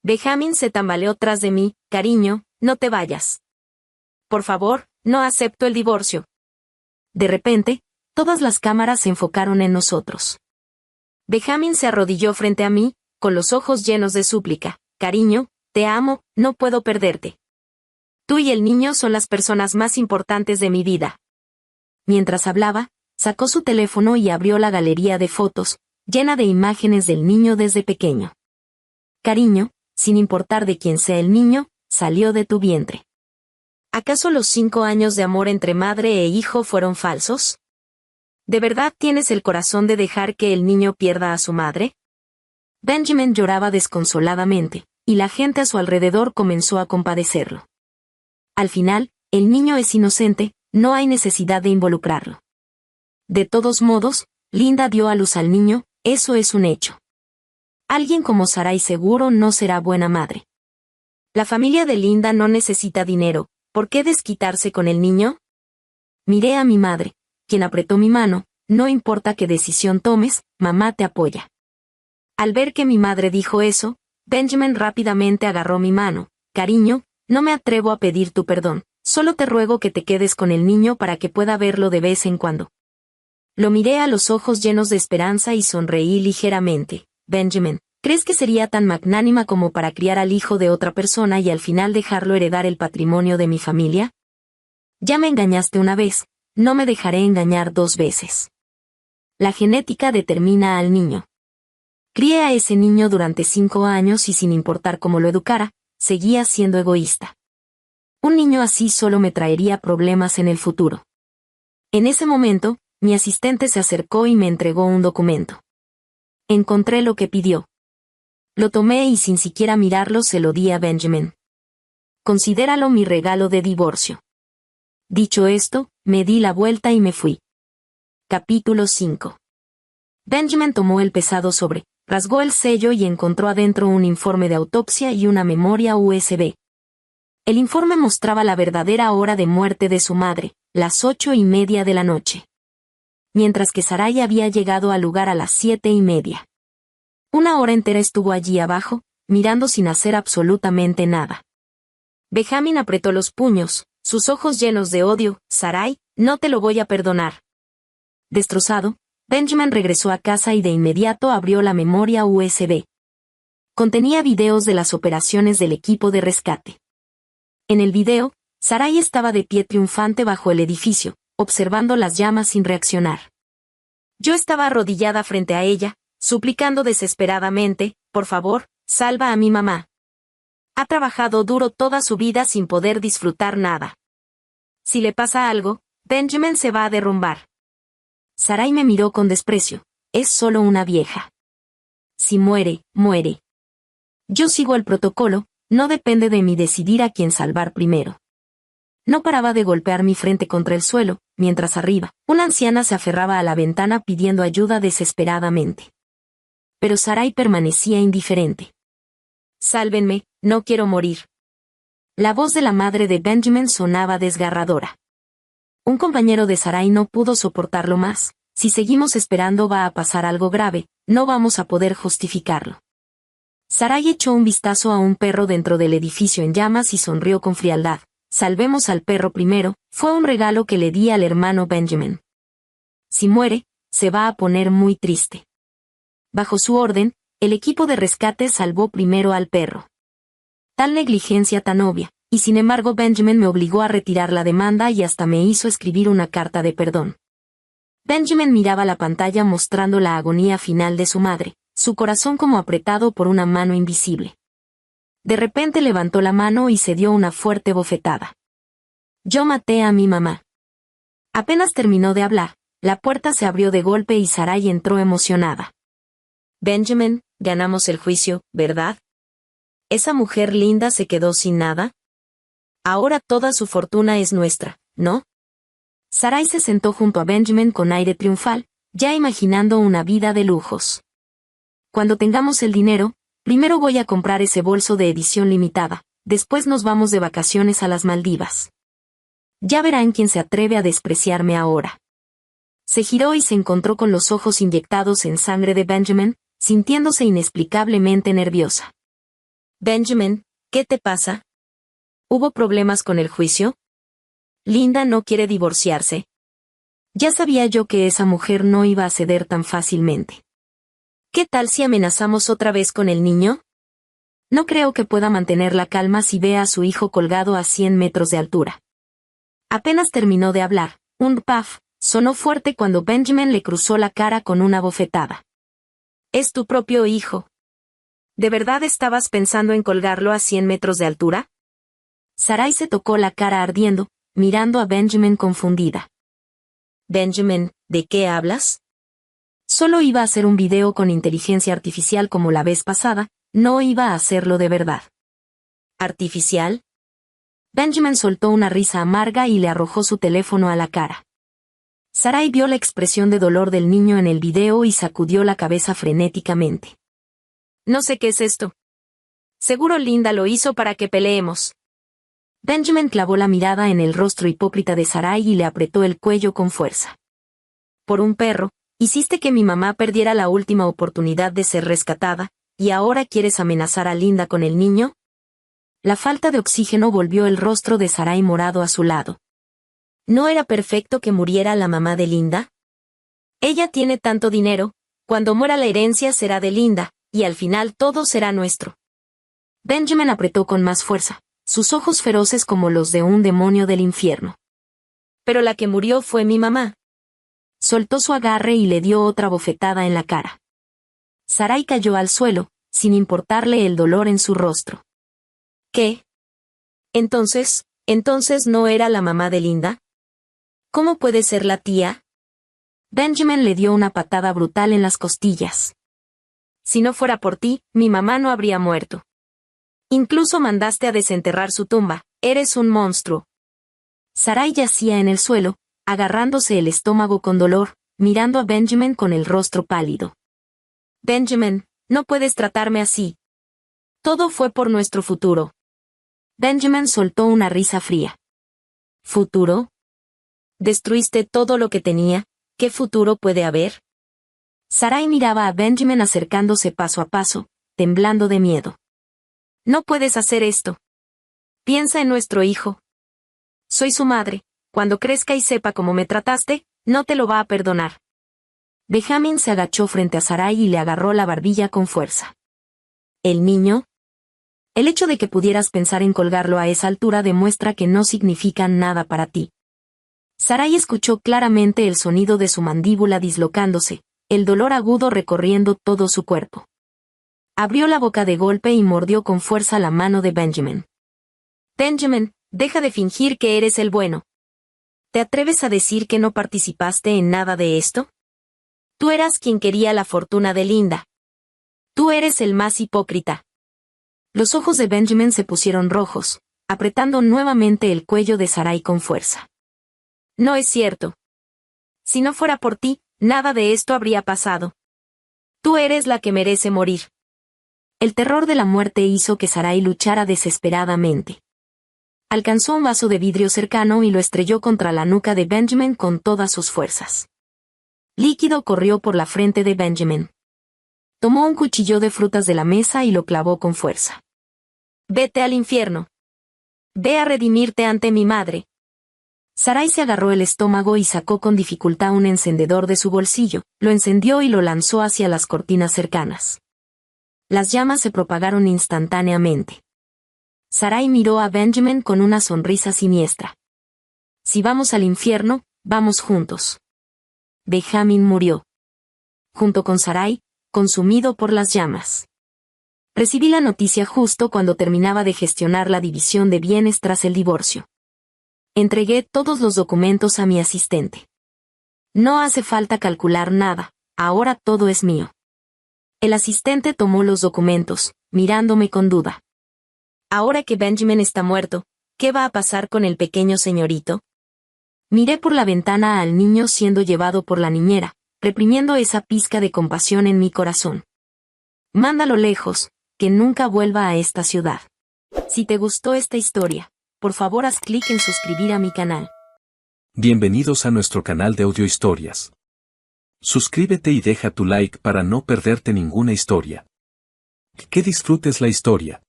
Benjamin se tambaleó tras de mí. «Cariño, no te vayas. Por favor, no acepto el divorcio». De repente, todas las cámaras se enfocaron en nosotros. Benjamin se arrodilló frente a mí, con los ojos llenos de súplica. «Cariño, te amo, no puedo perderte. Tú y el niño son las personas más importantes de mi vida». Mientras hablaba, sacó su teléfono y abrió la galería de fotos, llena de imágenes del niño desde pequeño. «Cariño, sin importar de quién sea el niño, salió de tu vientre. ¿Acaso los 5 años de amor entre madre e hijo fueron falsos? ¿De verdad tienes el corazón de dejar que el niño pierda a su madre?» Benjamin lloraba desconsoladamente, y la gente a su alrededor comenzó a compadecerlo. Al final, el niño es inocente, no hay necesidad de involucrarlo. De todos modos, Linda dio a luz al niño, eso es un hecho. Alguien como Sarai seguro no será buena madre. La familia de Linda no necesita dinero, ¿por qué desquitarse con el niño? Miré a mi madre, quien apretó mi mano. No importa qué decisión tomes, mamá te apoya. Al ver que mi madre dijo eso, Benjamin rápidamente agarró mi mano. Cariño, no me atrevo a pedir tu perdón, solo te ruego que te quedes con el niño para que pueda verlo de vez en cuando. Lo miré a los ojos llenos de esperanza y sonreí ligeramente. Benjamin, ¿crees que sería tan magnánima como para criar al hijo de otra persona y al final dejarlo heredar el patrimonio de mi familia? Ya me engañaste una vez, no me dejaré engañar 2 veces. La genética determina al niño. Crié a ese niño durante 5 años y sin importar cómo lo educara, seguía siendo egoísta. Un niño así solo me traería problemas en el futuro. En ese momento, mi asistente se acercó y me entregó un documento. Encontré lo que pidió. Lo tomé y sin siquiera mirarlo se lo di a Benjamin. Considéralo mi regalo de divorcio. Dicho esto, me di la vuelta y me fui. Capítulo 5. Benjamin tomó el pesado sobre, rasgó el sello y encontró adentro un informe de autopsia y una memoria USB. El informe mostraba la verdadera hora de muerte de su madre, las 8:30 de la noche. Mientras que Sarai había llegado al lugar a las 7:30. 1 hora entera estuvo allí abajo, mirando sin hacer absolutamente nada. Benjamin apretó los puños, sus ojos llenos de odio. Sarai, no te lo voy a perdonar. Destrozado, Benjamin regresó a casa y de inmediato abrió la memoria USB. Contenía videos de las operaciones del equipo de rescate. En el video, Sarai estaba de pie triunfante bajo el edificio, observando las llamas sin reaccionar. Yo estaba arrodillada frente a ella, suplicando desesperadamente, por favor, salva a mi mamá. Ha trabajado duro toda su vida sin poder disfrutar nada. Si le pasa algo, Benjamin se va a derrumbar. Sarai me miró con desprecio. Es solo una vieja. Si muere, muere. Yo sigo el protocolo, no depende de mí decidir a quién salvar primero. No paraba de golpear mi frente contra el suelo, mientras arriba, una anciana se aferraba a la ventana pidiendo ayuda desesperadamente. Pero Sarai permanecía indiferente. Sálvenme, no quiero morir. La voz de la madre de Benjamin sonaba desgarradora. Un compañero de Sarai no pudo soportarlo más. Si seguimos esperando va a pasar algo grave, no vamos a poder justificarlo. Sarai echó un vistazo a un perro dentro del edificio en llamas y sonrió con frialdad. Salvemos al perro primero, fue un regalo que le di al hermano Benjamin. Si muere, se va a poner muy triste. Bajo su orden, el equipo de rescate salvó primero al perro. Tal negligencia tan obvia. Y sin embargo Benjamin me obligó a retirar la demanda y hasta me hizo escribir una carta de perdón. Benjamin miraba la pantalla mostrando la agonía final de su madre, su corazón como apretado por una mano invisible. De repente levantó la mano y se dio una fuerte bofetada. Yo maté a mi mamá. Apenas terminó de hablar, la puerta se abrió de golpe y Sarai entró emocionada. Benjamin, ganamos el juicio, ¿verdad? ¿Esa mujer linda se quedó sin nada? Ahora toda su fortuna es nuestra, ¿no? Sarai se sentó junto a Benjamin con aire triunfal, ya imaginando una vida de lujos. Cuando tengamos el dinero, primero voy a comprar ese bolso de edición limitada, después nos vamos de vacaciones a las Maldivas. Ya verán quién se atreve a despreciarme ahora. Se giró y se encontró con los ojos inyectados en sangre de Benjamin, sintiéndose inexplicablemente nerviosa. Benjamin, ¿qué te pasa? ¿Hubo problemas con el juicio? Linda no quiere divorciarse. Ya sabía yo que esa mujer no iba a ceder tan fácilmente. ¿Qué tal si amenazamos otra vez con el niño? No creo que pueda mantener la calma si ve a su hijo colgado a 100 metros de altura. Apenas terminó de hablar, un paf sonó fuerte cuando Benjamin le cruzó la cara con una bofetada. Es tu propio hijo. ¿De verdad estabas pensando en colgarlo a 100 metros de altura? Sarai se tocó la cara ardiendo, mirando a Benjamin confundida. Benjamin, ¿de qué hablas? Solo iba a hacer un video con inteligencia artificial como la vez pasada, no iba a hacerlo de verdad. ¿Artificial? Benjamin soltó una risa amarga y le arrojó su teléfono a la cara. Sarai vio la expresión de dolor del niño en el video y sacudió la cabeza frenéticamente. No sé qué es esto. Seguro Linda lo hizo para que peleemos. Benjamin clavó la mirada en el rostro hipócrita de Sarai y le apretó el cuello con fuerza. por un perro, hiciste que mi mamá perdiera la última oportunidad de ser rescatada, ¿y ahora quieres amenazar a Linda con el niño? La falta de oxígeno volvió el rostro de Sarai morado a su lado. ¿No era perfecto que muriera la mamá de Linda? Ella tiene tanto dinero, cuando muera la herencia será de Linda, y al final todo será nuestro. Benjamin apretó con más fuerza, sus ojos feroces como los de un demonio del infierno. Pero la que murió fue mi mamá. Soltó su agarre y le dio otra bofetada en la cara. Sarai cayó al suelo, sin importarle el dolor en su rostro. ¿Qué? Entonces ¿no era la mamá de Linda? ¿Cómo puede ser la tía? Benjamin le dio una patada brutal en las costillas. Si no fuera por ti, mi mamá no habría muerto. Incluso mandaste a desenterrar su tumba, eres un monstruo. Sarai yacía en el suelo, agarrándose el estómago con dolor, mirando a Benjamin con el rostro pálido. Benjamin, no puedes tratarme así. Todo fue por nuestro futuro. Benjamin soltó una risa fría. ¿Futuro? ¿Destruiste todo lo que tenía? ¿Qué futuro puede haber? Sarai miraba a Benjamin acercándose paso a paso, temblando de miedo. No puedes hacer esto. Piensa en nuestro hijo. Soy su madre. Cuando crezca y sepa cómo me trataste, no te lo va a perdonar. Benjamin se agachó frente a Sarai y le agarró la barbilla con fuerza. ¿El niño? El hecho de que pudieras pensar en colgarlo a esa altura demuestra que no significan nada para ti. Sarai escuchó claramente el sonido de su mandíbula dislocándose, el dolor agudo recorriendo todo su cuerpo. Abrió la boca de golpe y mordió con fuerza la mano de Benjamin. Benjamin, deja de fingir que eres el bueno. ¿Te atreves a decir que no participaste en nada de esto? Tú eras quien quería la fortuna de Linda. Tú eres el más hipócrita. Los ojos de Benjamin se pusieron rojos, apretando nuevamente el cuello de Sarai con fuerza. No es cierto. Si no fuera por ti, nada de esto habría pasado. Tú eres la que merece morir. El terror de la muerte hizo que Sarai luchara desesperadamente. Alcanzó un vaso de vidrio cercano y lo estrelló contra la nuca de Benjamin con todas sus fuerzas. Líquido corrió por la frente de Benjamin. Tomó un cuchillo de frutas de la mesa y lo clavó con fuerza. Vete al infierno. Ve a redimirte ante mi madre. Sarai se agarró el estómago y sacó con dificultad un encendedor de su bolsillo, lo encendió y lo lanzó hacia las cortinas cercanas. Las llamas se propagaron instantáneamente. Sarai miró a Benjamin con una sonrisa siniestra. Si vamos al infierno, vamos juntos. Benjamin murió. Junto con Sarai, consumido por las llamas. Recibí la noticia justo cuando terminaba de gestionar la división de bienes tras el divorcio. Entregué todos los documentos a mi asistente. No hace falta calcular nada, ahora todo es mío. El asistente tomó los documentos, mirándome con duda. Ahora que Benjamin está muerto, ¿qué va a pasar con el pequeño señorito? Miré por la ventana al niño siendo llevado por la niñera, reprimiendo esa pizca de compasión en mi corazón. Mándalo lejos, que nunca vuelva a esta ciudad. Si te gustó esta historia, por favor haz clic en suscribir a mi canal. Bienvenidos a nuestro canal de audiohistorias. Suscríbete y deja tu like para no perderte ninguna historia. Que disfrutes la historia.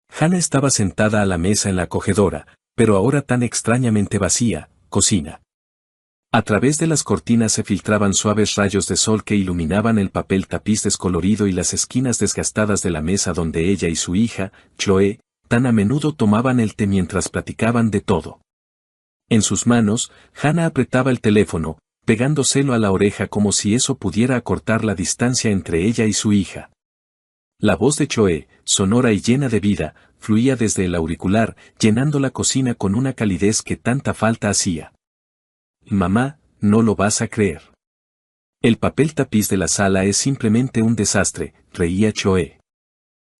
Hannah estaba sentada a la mesa en la acogedora, pero ahora tan extrañamente vacía, cocina. A través de las cortinas se filtraban suaves rayos de sol que iluminaban el papel tapiz descolorido y las esquinas desgastadas de la mesa donde ella y su hija, Chloe, tan a menudo tomaban el té mientras platicaban de todo. En sus manos, Hannah apretaba el teléfono, pegándoselo a la oreja como si eso pudiera acortar la distancia entre ella y su hija. La voz de Chloe, sonora y llena de vida, fluía desde el auricular, llenando la cocina con una calidez que tanta falta hacía. Mamá, no lo vas a creer. El papel tapiz de la sala es simplemente un desastre, reía Chloe.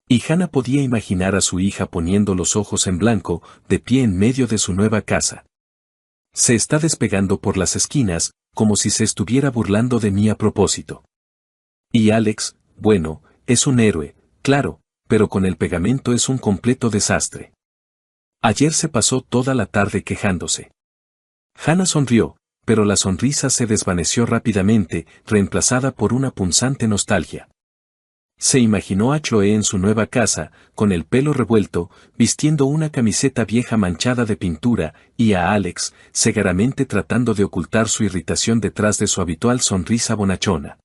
Y Hannah podía imaginar a su hija poniendo los ojos en blanco, de pie en medio de su nueva casa. Se está despegando por las esquinas, como si se estuviera burlando de mí a propósito. Y Alex, bueno, es un héroe, claro, pero con el pegamento es un completo desastre. Ayer se pasó toda la tarde quejándose. Hannah sonrió, pero la sonrisa se desvaneció rápidamente, reemplazada por una punzante nostalgia. Se imaginó a Chloe en su nueva casa, con el pelo revuelto, vistiendo una camiseta vieja manchada de pintura, y a Alex, cegaramente tratando de ocultar su irritación detrás de su habitual sonrisa bonachona.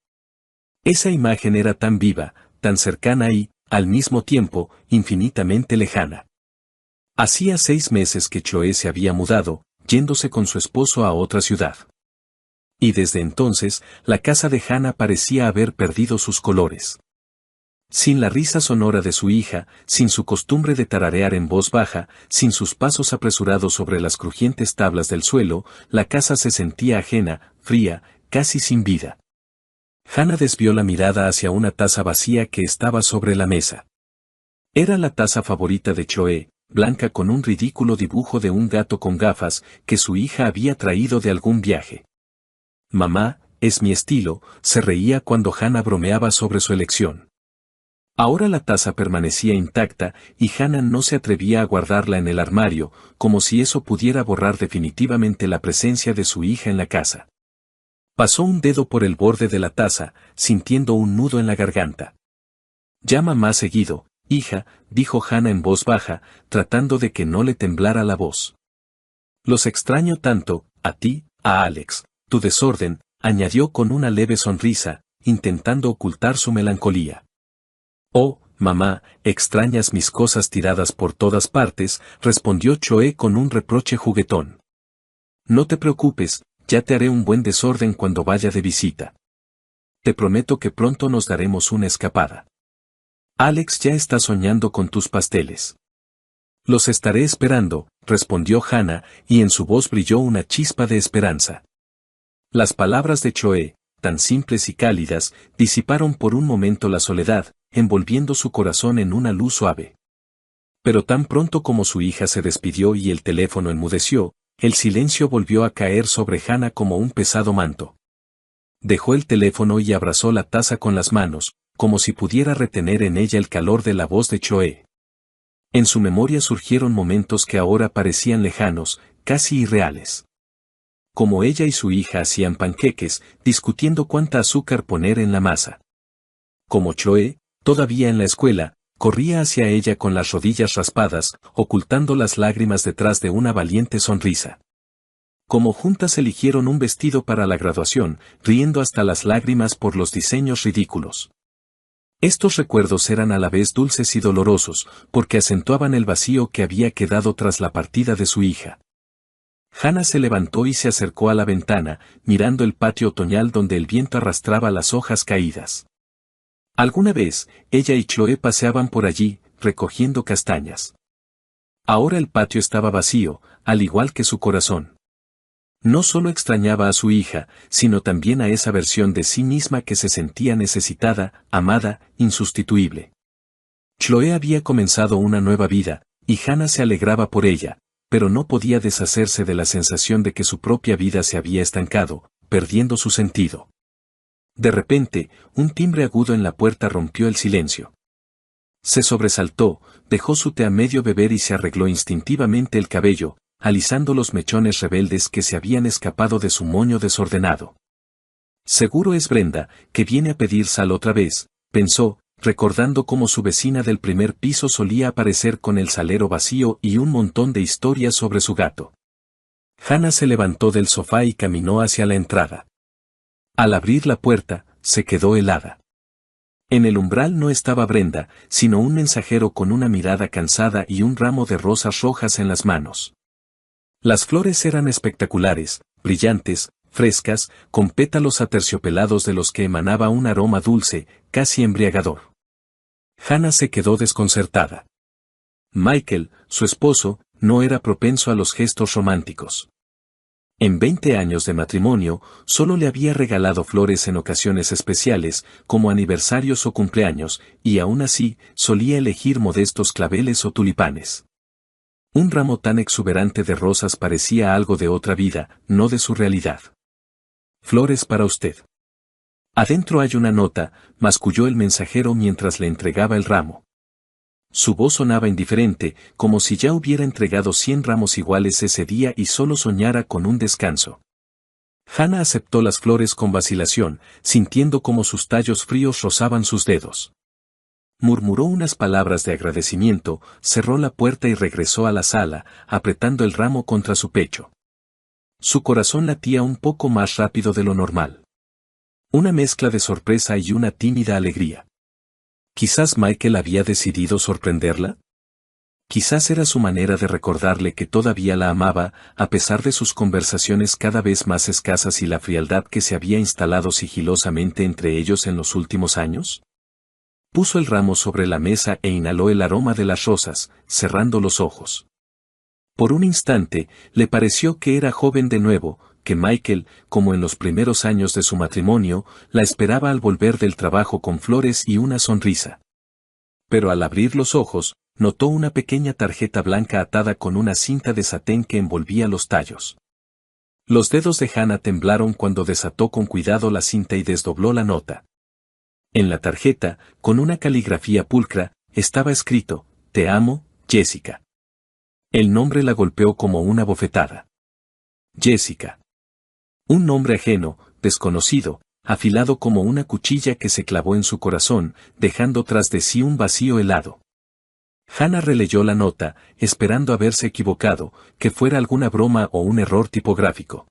Esa imagen era tan viva, tan cercana y, al mismo tiempo, infinitamente lejana. Hacía 6 meses que Chloe se había mudado, yéndose con su esposo a otra ciudad. Y desde entonces, la casa de Hannah parecía haber perdido sus colores. Sin la risa sonora de su hija, sin su costumbre de tararear en voz baja, sin sus pasos apresurados sobre las crujientes tablas del suelo, la casa se sentía ajena, fría, casi sin vida. Hannah desvió la mirada hacia una taza vacía que estaba sobre la mesa. Era la taza favorita de Chloe, blanca con un ridículo dibujo de un gato con gafas, que su hija había traído de algún viaje. Mamá, es mi estilo, se reía cuando Hannah bromeaba sobre su elección. Ahora la taza permanecía intacta, y Hannah no se atrevía a guardarla en el armario, como si eso pudiera borrar definitivamente la presencia de su hija en la casa. Pasó un dedo por el borde de la taza, sintiendo un nudo en la garganta. Llama más seguido, hija, dijo Hannah en voz baja, tratando de que no le temblara la voz. Los extraño tanto, a ti, a Alex, tu desorden, añadió con una leve sonrisa, intentando ocultar su melancolía. Oh, mamá, extrañas mis cosas tiradas por todas partes, respondió Chloe con un reproche juguetón. No te preocupes, ya te haré un buen desorden cuando vaya de visita. Te prometo que pronto nos daremos una escapada. Alex ya está soñando con tus pasteles. Los estaré esperando, respondió Hannah, y en su voz brilló una chispa de esperanza. Las palabras de Chloe, tan simples y cálidas, disiparon por un momento la soledad, envolviendo su corazón en una luz suave. Pero tan pronto como su hija se despidió y el teléfono enmudeció, el silencio volvió a caer sobre Hannah como un pesado manto. Dejó el teléfono y abrazó la taza con las manos, como si pudiera retener en ella el calor de la voz de Chloe. En su memoria surgieron momentos que ahora parecían lejanos, casi irreales. Como ella y su hija hacían panqueques, discutiendo cuánta azúcar poner en la masa. Como Chloe, todavía en la escuela, corría hacia ella con las rodillas raspadas, ocultando las lágrimas detrás de una valiente sonrisa. Como juntas eligieron un vestido para la graduación, riendo hasta las lágrimas por los diseños ridículos. Estos recuerdos eran a la vez dulces y dolorosos, porque acentuaban el vacío que había quedado tras la partida de su hija. Hannah se levantó y se acercó a la ventana, mirando el patio otoñal donde el viento arrastraba las hojas caídas. Alguna vez, ella y Chloe paseaban por allí, recogiendo castañas. Ahora el patio estaba vacío, al igual que su corazón. No solo extrañaba a su hija, sino también a esa versión de sí misma que se sentía necesitada, amada, insustituible. Chloe había comenzado una nueva vida, y Hannah se alegraba por ella, pero no podía deshacerse de la sensación de que su propia vida se había estancado, perdiendo su sentido. De repente, un timbre agudo en la puerta rompió el silencio. Se sobresaltó, dejó su té a medio beber y se arregló instintivamente el cabello, alisando los mechones rebeldes que se habían escapado de su moño desordenado. Seguro es Brenda, que viene a pedir sal otra vez, pensó, recordando cómo su vecina del primer piso solía aparecer con el salero vacío y un montón de historias sobre su gato. Hannah se levantó del sofá y caminó hacia la entrada. Al abrir la puerta, se quedó helada. En el umbral no estaba Brenda, sino un mensajero con una mirada cansada y un ramo de rosas rojas en las manos. Las flores eran espectaculares, brillantes, frescas, con pétalos aterciopelados de los que emanaba un aroma dulce, casi embriagador. Hannah se quedó desconcertada. Michael, su esposo, no era propenso a los gestos románticos. En 20 años de matrimonio, solo le había regalado flores en ocasiones especiales, como aniversarios o cumpleaños, y aún así, solía elegir modestos claveles o tulipanes. Un ramo tan exuberante de rosas parecía algo de otra vida, no de su realidad. Flores para usted. Adentro hay una nota, masculló el mensajero mientras le entregaba el ramo. Su voz sonaba indiferente, como si ya hubiera entregado 100 ramos iguales ese día y solo soñara con un descanso. Hannah aceptó las flores con vacilación, sintiendo como sus tallos fríos rozaban sus dedos. Murmuró unas palabras de agradecimiento, cerró la puerta y regresó a la sala, apretando el ramo contra su pecho. Su corazón latía un poco más rápido de lo normal. Una mezcla de sorpresa y una tímida alegría. Quizás Michael había decidido sorprenderla. Quizás era su manera de recordarle que todavía la amaba, a pesar de sus conversaciones cada vez más escasas y la frialdad que se había instalado sigilosamente entre ellos en los últimos años. Puso el ramo sobre la mesa e inhaló el aroma de las rosas, cerrando los ojos. Por un instante, le pareció que era joven de nuevo, que Michael, como en los primeros años de su matrimonio, la esperaba al volver del trabajo con flores y una sonrisa. Pero al abrir los ojos, notó una pequeña tarjeta blanca atada con una cinta de satén que envolvía los tallos. Los dedos de Hannah temblaron cuando desató con cuidado la cinta y desdobló la nota. En la tarjeta, con una caligrafía pulcra, estaba escrito: «Te amo, Jessica». El nombre la golpeó como una bofetada. Jessica. Un nombre ajeno, desconocido, afilado como una cuchilla que se clavó en su corazón, dejando tras de sí un vacío helado. Hannah releyó la nota, esperando haberse equivocado, que fuera alguna broma o un error tipográfico.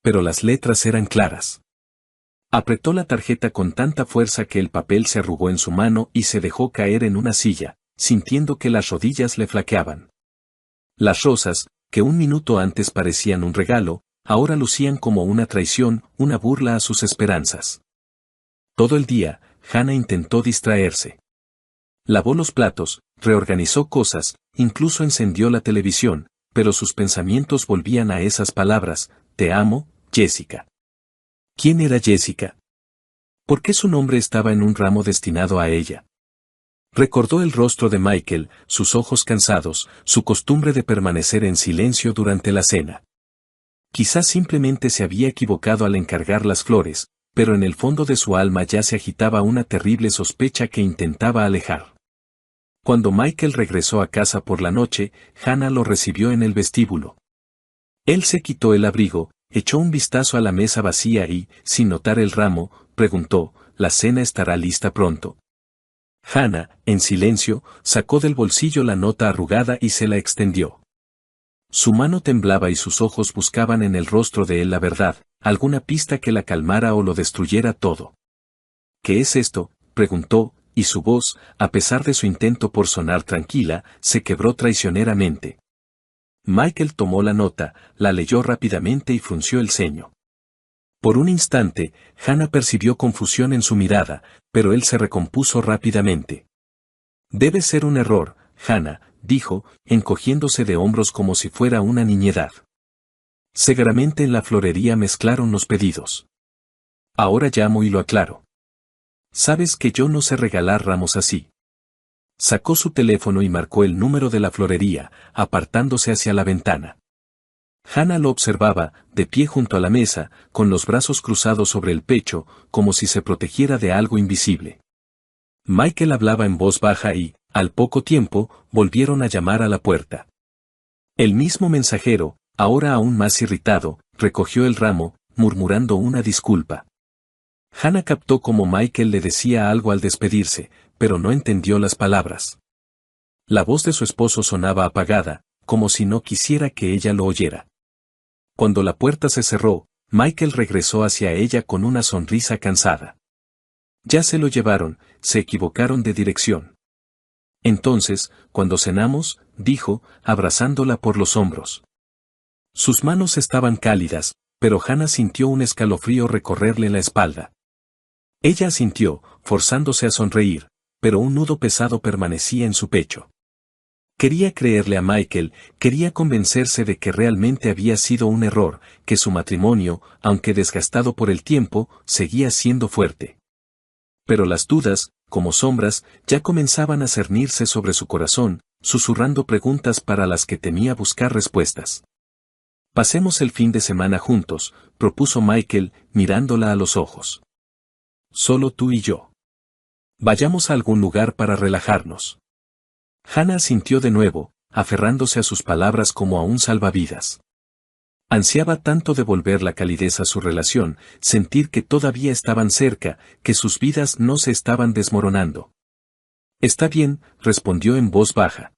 Pero las letras eran claras. Apretó la tarjeta con tanta fuerza que el papel se arrugó en su mano y se dejó caer en una silla, sintiendo que las rodillas le flaqueaban. Las rosas, que un minuto antes parecían un regalo, ahora lucían como una traición, una burla a sus esperanzas. Todo el día, Hannah intentó distraerse. Lavó los platos, reorganizó cosas, incluso encendió la televisión, pero sus pensamientos volvían a esas palabras: «Te amo, Jessica». ¿Quién era Jessica? ¿Por qué su nombre estaba en un ramo destinado a ella? Recordó el rostro de Michael, sus ojos cansados, su costumbre de permanecer en silencio durante la cena. Quizás simplemente se había equivocado al encargar las flores, pero en el fondo de su alma ya se agitaba una terrible sospecha que intentaba alejar. Cuando Michael regresó a casa por la noche, Hannah lo recibió en el vestíbulo. Él se quitó el abrigo, echó un vistazo a la mesa vacía y, sin notar el ramo, preguntó: «¿La cena estará lista pronto?». Hannah, en silencio, sacó del bolsillo la nota arrugada y se la extendió. Su mano temblaba y sus ojos buscaban en el rostro de él la verdad, alguna pista que la calmara o lo destruyera todo. «¿Qué es esto?», preguntó, y su voz, a pesar de su intento por sonar tranquila, se quebró traicioneramente. Michael tomó la nota, la leyó rápidamente y frunció el ceño. Por un instante, Hannah percibió confusión en su mirada, pero él se recompuso rápidamente. «Debe ser un error, Hannah», dijo, encogiéndose de hombros como si fuera una niñedad. «Seguramente en la florería mezclaron los pedidos. Ahora llamo y lo aclaro. Sabes que yo no sé regalar ramos así». Sacó su teléfono y marcó el número de la florería, apartándose hacia la ventana. Hannah lo observaba, de pie junto a la mesa, con los brazos cruzados sobre el pecho, como si se protegiera de algo invisible. Michael hablaba en voz baja y, al poco tiempo, volvieron a llamar a la puerta. El mismo mensajero, ahora aún más irritado, recogió el ramo, murmurando una disculpa. Hannah captó cómo Michael le decía algo al despedirse, pero no entendió las palabras. La voz de su esposo sonaba apagada, como si no quisiera que ella lo oyera. Cuando la puerta se cerró, Michael regresó hacia ella con una sonrisa cansada. «Ya se lo llevaron, se equivocaron de dirección». «Entonces, cuando cenamos», dijo, abrazándola por los hombros. Sus manos estaban cálidas, pero Hannah sintió un escalofrío recorrerle la espalda. Ella asintió, forzándose a sonreír, pero un nudo pesado permanecía en su pecho. Quería creerle a Michael, quería convencerse de que realmente había sido un error, que su matrimonio, aunque desgastado por el tiempo, seguía siendo fuerte. Pero las dudas, como sombras, ya comenzaban a cernirse sobre su corazón, susurrando preguntas para las que temía buscar respuestas. «Pasemos el fin de semana juntos», propuso Michael, mirándola a los ojos. «Solo tú y yo. Vayamos a algún lugar para relajarnos». Hannah asintió de nuevo, aferrándose a sus palabras como a un salvavidas. Ansiaba tanto devolver la calidez a su relación, sentir que todavía estaban cerca, que sus vidas no se estaban desmoronando. Está bien, respondió en voz baja.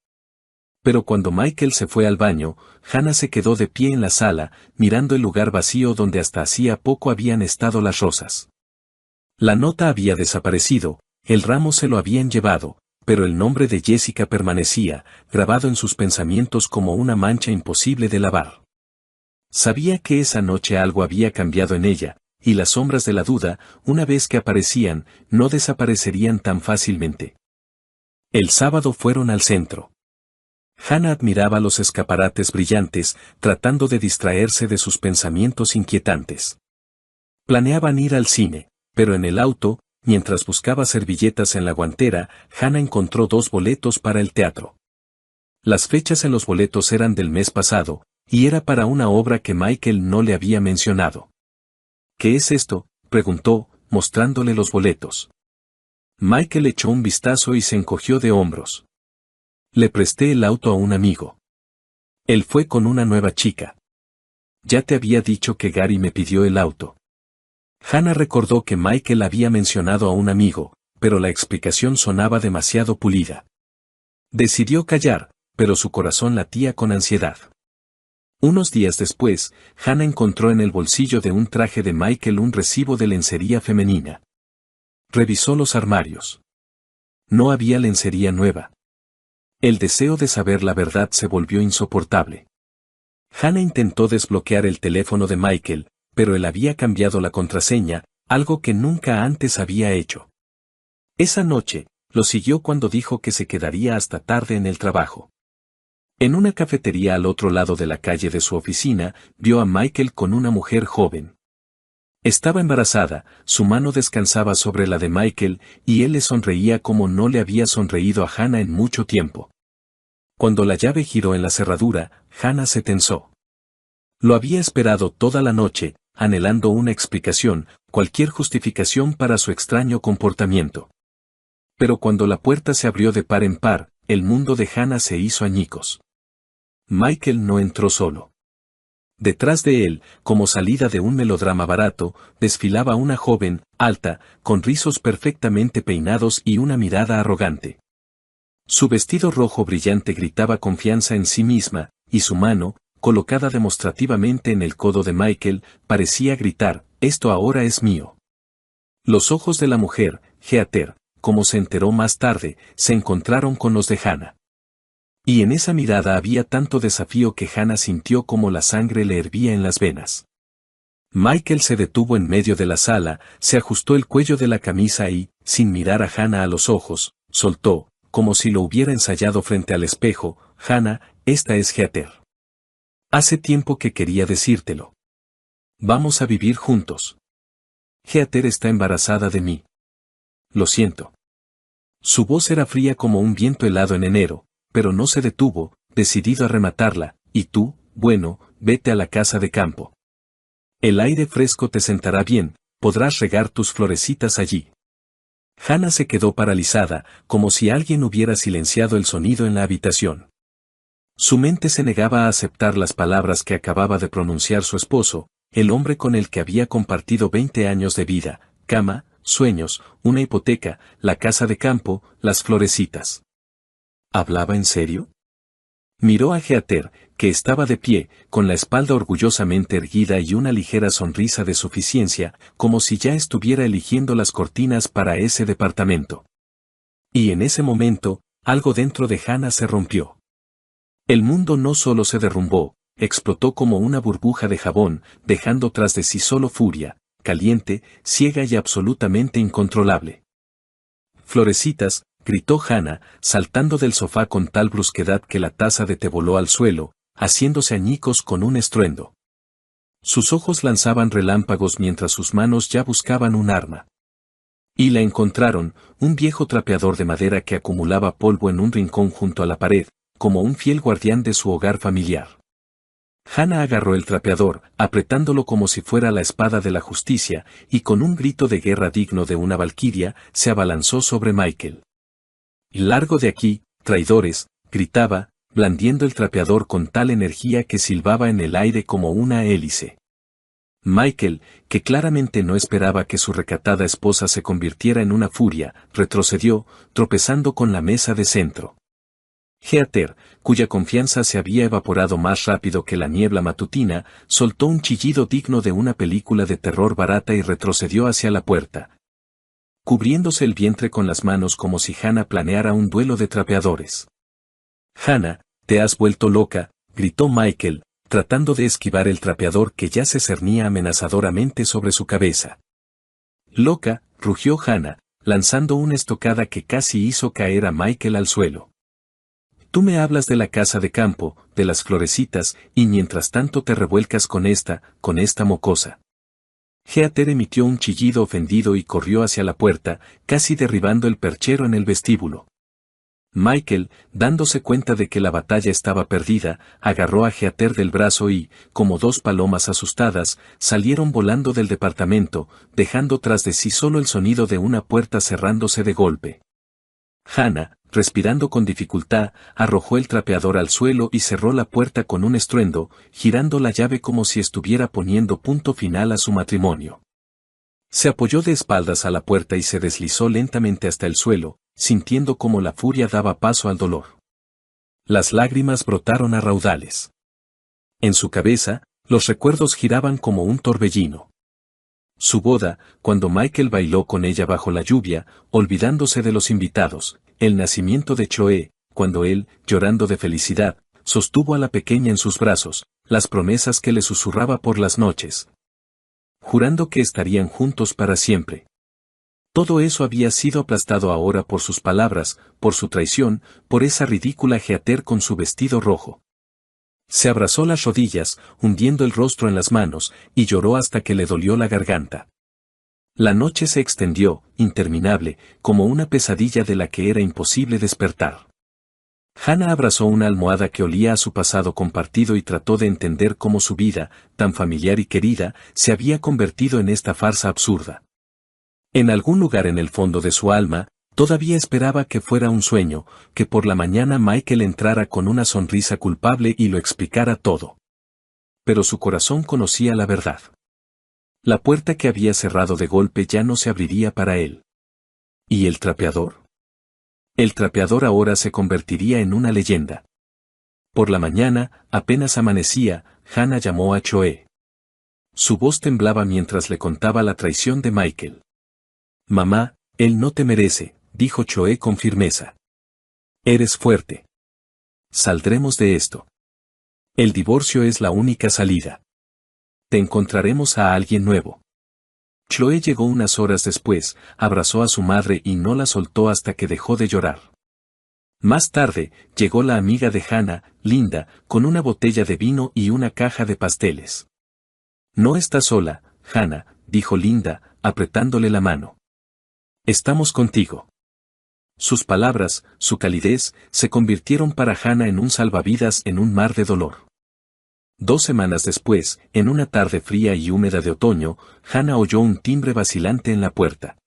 Pero cuando Michael se fue al baño, Hannah se quedó de pie en la sala, mirando el lugar vacío donde hasta hacía poco habían estado las rosas. La nota había desaparecido, el ramo se lo habían llevado, pero el nombre de Jessica permanecía, grabado en sus pensamientos como una mancha imposible de lavar. Sabía que esa noche algo había cambiado en ella, y las sombras de la duda, una vez que aparecían, no desaparecerían tan fácilmente. El sábado fueron al centro. Hannah admiraba los escaparates brillantes, tratando de distraerse de sus pensamientos inquietantes. Planeaban ir al cine, pero en el auto, mientras buscaba servilletas en la guantera, Hannah encontró 2 boletos para el teatro. Las fechas en los boletos eran del mes pasado, y era para una obra que Michael no le había mencionado. ¿Qué es esto?, preguntó, mostrándole los boletos. Michael echó un vistazo y se encogió de hombros. Le presté el auto a un amigo. Él fue con una nueva chica. Ya te había dicho que Gary me pidió el auto. Hannah recordó que Michael había mencionado a un amigo, pero la explicación sonaba demasiado pulida. Decidió callar, pero su corazón latía con ansiedad. Unos días después, Hannah encontró en el bolsillo de un traje de Michael un recibo de lencería femenina. Revisó los armarios. No había lencería nueva. El deseo de saber la verdad se volvió insoportable. Hannah intentó desbloquear el teléfono de Michael, pero él había cambiado la contraseña, algo que nunca antes había hecho. Esa noche, lo siguió cuando dijo que se quedaría hasta tarde en el trabajo. En una cafetería al otro lado de la calle de su oficina, vio a Michael con una mujer joven. Estaba embarazada, su mano descansaba sobre la de Michael, y él le sonreía como no le había sonreído a Hannah en mucho tiempo. Cuando la llave giró en la cerradura, Hannah se tensó. Lo había esperado toda la noche, anhelando una explicación, cualquier justificación para su extraño comportamiento. Pero cuando la puerta se abrió de par en par, el mundo de Hannah se hizo añicos. Michael no entró solo. Detrás de él, como salida de un melodrama barato, desfilaba una joven, alta, con rizos perfectamente peinados y una mirada arrogante. Su vestido rojo brillante gritaba confianza en sí misma, y su mano, colocada demostrativamente en el codo de Michael, parecía gritar, «Esto ahora es mío». Los ojos de la mujer, Heather, como se enteró más tarde, se encontraron con los de Hannah. Y en esa mirada había tanto desafío que Hannah sintió como la sangre le hervía en las venas. Michael se detuvo en medio de la sala, se ajustó el cuello de la camisa y, sin mirar a Hannah a los ojos, soltó, como si lo hubiera ensayado frente al espejo, «Hannah, esta es Heather. Hace tiempo que quería decírtelo. Vamos a vivir juntos. Heather está embarazada de mí. Lo siento». Su voz era fría como un viento helado en enero, pero no se detuvo, decidido a rematarla, «Y tú, bueno, vete a la casa de campo. El aire fresco te sentará bien, podrás regar tus florecitas allí». Hannah se quedó paralizada, como si alguien hubiera silenciado el sonido en la habitación. Su mente se negaba a aceptar las palabras que acababa de pronunciar su esposo, el hombre con el que había compartido 20 años de vida, cama, sueños, una hipoteca, la casa de campo, las florecitas. ¿Hablaba en serio? Miró a Heather, que estaba de pie, con la espalda orgullosamente erguida y una ligera sonrisa de suficiencia, como si ya estuviera eligiendo las cortinas para ese departamento. Y en ese momento, algo dentro de Hannah se rompió. El mundo no solo se derrumbó, explotó como una burbuja de jabón, dejando tras de sí solo furia, caliente, ciega y absolutamente incontrolable. «Florecitas», gritó Hannah, saltando del sofá con tal brusquedad que la taza de té voló al suelo, haciéndose añicos con un estruendo. Sus ojos lanzaban relámpagos mientras sus manos ya buscaban un arma. Y la encontraron, un viejo trapeador de madera que acumulaba polvo en un rincón junto a la pared, como un fiel guardián de su hogar familiar. Hannah agarró el trapeador, apretándolo como si fuera la espada de la justicia, y con un grito de guerra digno de una valquiria, se abalanzó sobre Michael. «Largo de aquí, traidores», gritaba, blandiendo el trapeador con tal energía que silbaba en el aire como una hélice. Michael, que claramente no esperaba que su recatada esposa se convirtiera en una furia, retrocedió, tropezando con la mesa de centro. Heather, cuya confianza se había evaporado más rápido que la niebla matutina, soltó un chillido digno de una película de terror barata y retrocedió hacia la puerta, cubriéndose el vientre con las manos como si Hannah planeara un duelo de trapeadores. «Hannah, te has vuelto loca», gritó Michael, tratando de esquivar el trapeador que ya se cernía amenazadoramente sobre su cabeza. «Loca», rugió Hannah, lanzando una estocada que casi hizo caer a Michael al suelo. «Tú me hablas de la casa de campo, de las florecitas, y mientras tanto te revuelcas con esta mocosa». Heather emitió un chillido ofendido y corrió hacia la puerta, casi derribando el perchero en el vestíbulo. Michael, dándose cuenta de que la batalla estaba perdida, agarró a Heather del brazo y, como dos palomas asustadas, salieron volando del departamento, dejando tras de sí solo el sonido de una puerta cerrándose de golpe. Hannah, respirando con dificultad, arrojó el trapeador al suelo y cerró la puerta con un estruendo, girando la llave como si estuviera poniendo punto final a su matrimonio. Se apoyó de espaldas a la puerta y se deslizó lentamente hasta el suelo, sintiendo cómo la furia daba paso al dolor. Las lágrimas brotaron a raudales. En su cabeza, los recuerdos giraban como un torbellino. Su boda, cuando Michael bailó con ella bajo la lluvia, olvidándose de los invitados, el nacimiento de Choe, cuando él, llorando de felicidad, sostuvo a la pequeña en sus brazos, las promesas que le susurraba por las noches, jurando que estarían juntos para siempre. Todo eso había sido aplastado ahora por sus palabras, por su traición, por esa ridícula Heather con su vestido rojo. Se abrazó las rodillas, hundiendo el rostro en las manos, y lloró hasta que le dolió la garganta. La noche se extendió, interminable, como una pesadilla de la que era imposible despertar. Hannah abrazó una almohada que olía a su pasado compartido y trató de entender cómo su vida, tan familiar y querida, se había convertido en esta farsa absurda. En algún lugar en el fondo de su alma, todavía esperaba que fuera un sueño, que por la mañana Michael entrara con una sonrisa culpable y lo explicara todo. Pero su corazón conocía la verdad. La puerta que había cerrado de golpe ya no se abriría para él. ¿Y el trapeador? El trapeador ahora se convertiría en una leyenda. Por la mañana, apenas amanecía, Hannah llamó a Choe. Su voz temblaba mientras le contaba la traición de Michael. «Mamá, él no te merece», dijo Choe con firmeza. «Eres fuerte. Saldremos de esto. El divorcio es la única salida. Te encontraremos a alguien nuevo». Choe llegó unas horas después, abrazó a su madre y no la soltó hasta que dejó de llorar. Más tarde, llegó la amiga de Hannah, Linda, con una botella de vino y una caja de pasteles. «No estás sola, Hannah», dijo Linda, apretándole la mano. «Estamos contigo». Sus palabras, su calidez, se convirtieron para Hannah en un salvavidas en un mar de dolor. 2 semanas después, en una tarde fría y húmeda de otoño, Hannah oyó un timbre vacilante en la puerta.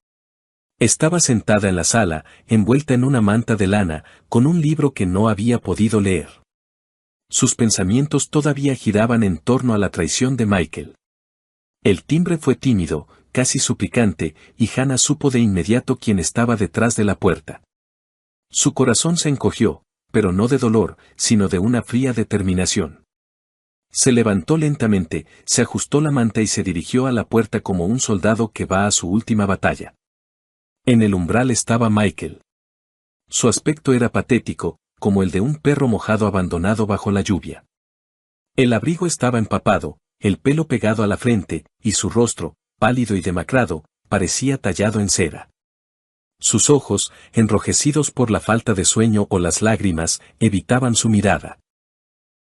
Estaba sentada en la sala, envuelta en una manta de lana, con un libro que no había podido leer. Sus pensamientos todavía giraban en torno a la traición de Michael. El timbre fue tímido, casi suplicante, y Hannah supo de inmediato quién estaba detrás de la puerta. Su corazón se encogió, pero no de dolor, sino de una fría determinación. Se levantó lentamente, se ajustó la manta y se dirigió a la puerta como un soldado que va a su última batalla. En el umbral estaba Michael. Su aspecto era patético, como el de un perro mojado abandonado bajo la lluvia. El abrigo estaba empapado, el pelo pegado a la frente, y su rostro, pálido y demacrado, parecía tallado en cera. Sus ojos, enrojecidos por la falta de sueño o las lágrimas, evitaban su mirada.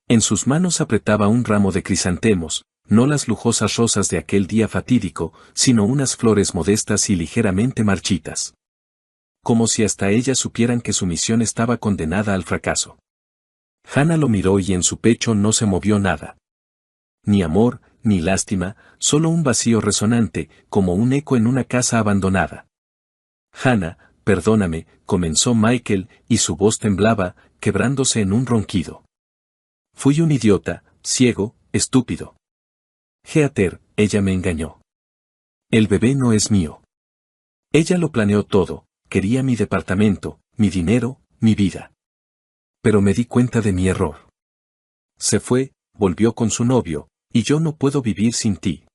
En sus manos apretaba un ramo de crisantemos, no las lujosas rosas de aquel día fatídico, sino unas flores modestas y ligeramente marchitas. Como si hasta ellas supieran que su misión estaba condenada al fracaso. Hannah lo miró y en su pecho no se movió nada. Ni amor, ni lástima, solo un vacío resonante, como un eco en una casa abandonada. «Hannah, perdóname», comenzó Michael, y su voz temblaba, quebrándose en un ronquido. Fui un idiota, ciego, estúpido. Heather, ella me engañó. El bebé no es mío. Ella lo planeó todo, quería mi departamento, mi dinero, mi vida. Pero me di cuenta de mi error. Se fue, volvió con su novio, y yo no puedo vivir sin ti.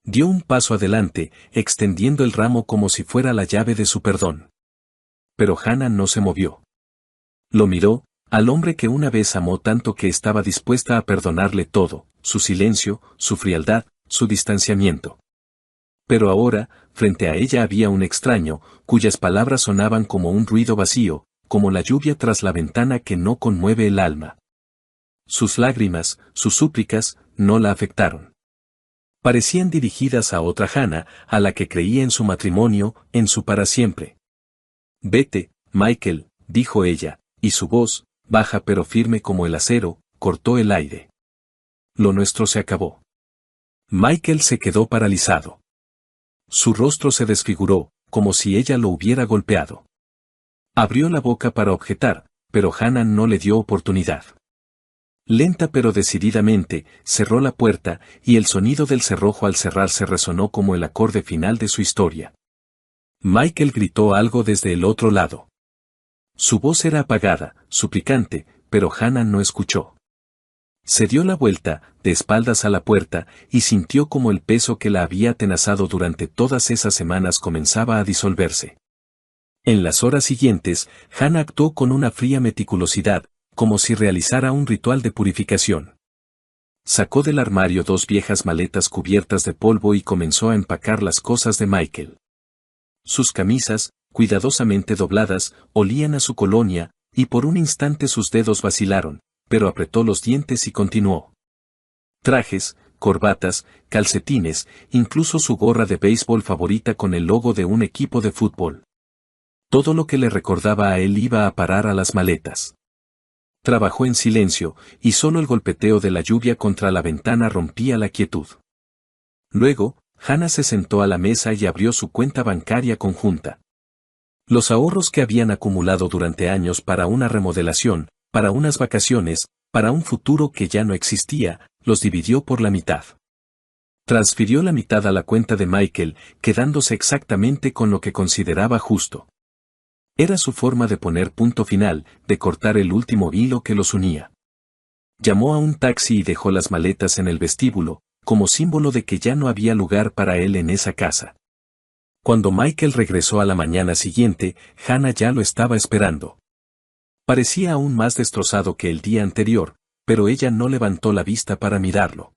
Dio un paso adelante, extendiendo el ramo como si fuera la llave de su perdón. Pero Hannah no se movió. Lo miró, al hombre que una vez amó tanto que estaba dispuesta a perdonarle todo, su silencio, su frialdad, su distanciamiento. Pero ahora, frente a ella había un extraño, cuyas palabras sonaban como un ruido vacío, como la lluvia tras la ventana que no conmueve el alma. Sus lágrimas, sus súplicas, no la afectaron. Parecían dirigidas a otra Hannah, a la que creía en su matrimonio, en su para siempre. Vete, Michael, dijo ella, y su voz, baja pero firme como el acero, cortó el aire. Lo nuestro se acabó. Michael se quedó paralizado. Su rostro se desfiguró, como si ella lo hubiera golpeado. Abrió la boca para objetar, pero Hannah no le dio oportunidad. Lenta pero decididamente, cerró la puerta, y el sonido del cerrojo al cerrarse resonó como el acorde final de su historia. Michael gritó algo desde el otro lado. Su voz era apagada, suplicante, pero Hannah no escuchó. Se dio la vuelta, de espaldas a la puerta, y sintió como el peso que la había atenazado durante todas esas semanas comenzaba a disolverse. En las horas siguientes, Hannah actuó con una fría meticulosidad, como si realizara un ritual de purificación. Sacó del armario 2 viejas maletas cubiertas de polvo y comenzó a empacar las cosas de Michael. Sus camisas, cuidadosamente dobladas, olían a su colonia, y por un instante sus dedos vacilaron, pero apretó los dientes y continuó. Trajes, corbatas, calcetines, incluso su gorra de béisbol favorita con el logo de un equipo de fútbol. Todo lo que le recordaba a él iba a parar a las maletas. Trabajó en silencio, y solo el golpeteo de la lluvia contra la ventana rompía la quietud. Luego, Hannah se sentó a la mesa y abrió su cuenta bancaria conjunta. Los ahorros que habían acumulado durante años para una remodelación, para unas vacaciones, para un futuro que ya no existía, los dividió por la mitad. Transfirió la mitad a la cuenta de Michael, quedándose exactamente con lo que consideraba justo. Era su forma de poner punto final, de cortar el último hilo que los unía. Llamó a un taxi y dejó las maletas en el vestíbulo, como símbolo de que ya no había lugar para él en esa casa. Cuando Michael regresó a la mañana siguiente, Hannah ya lo estaba esperando. Parecía aún más destrozado que el día anterior, pero ella no levantó la vista para mirarlo.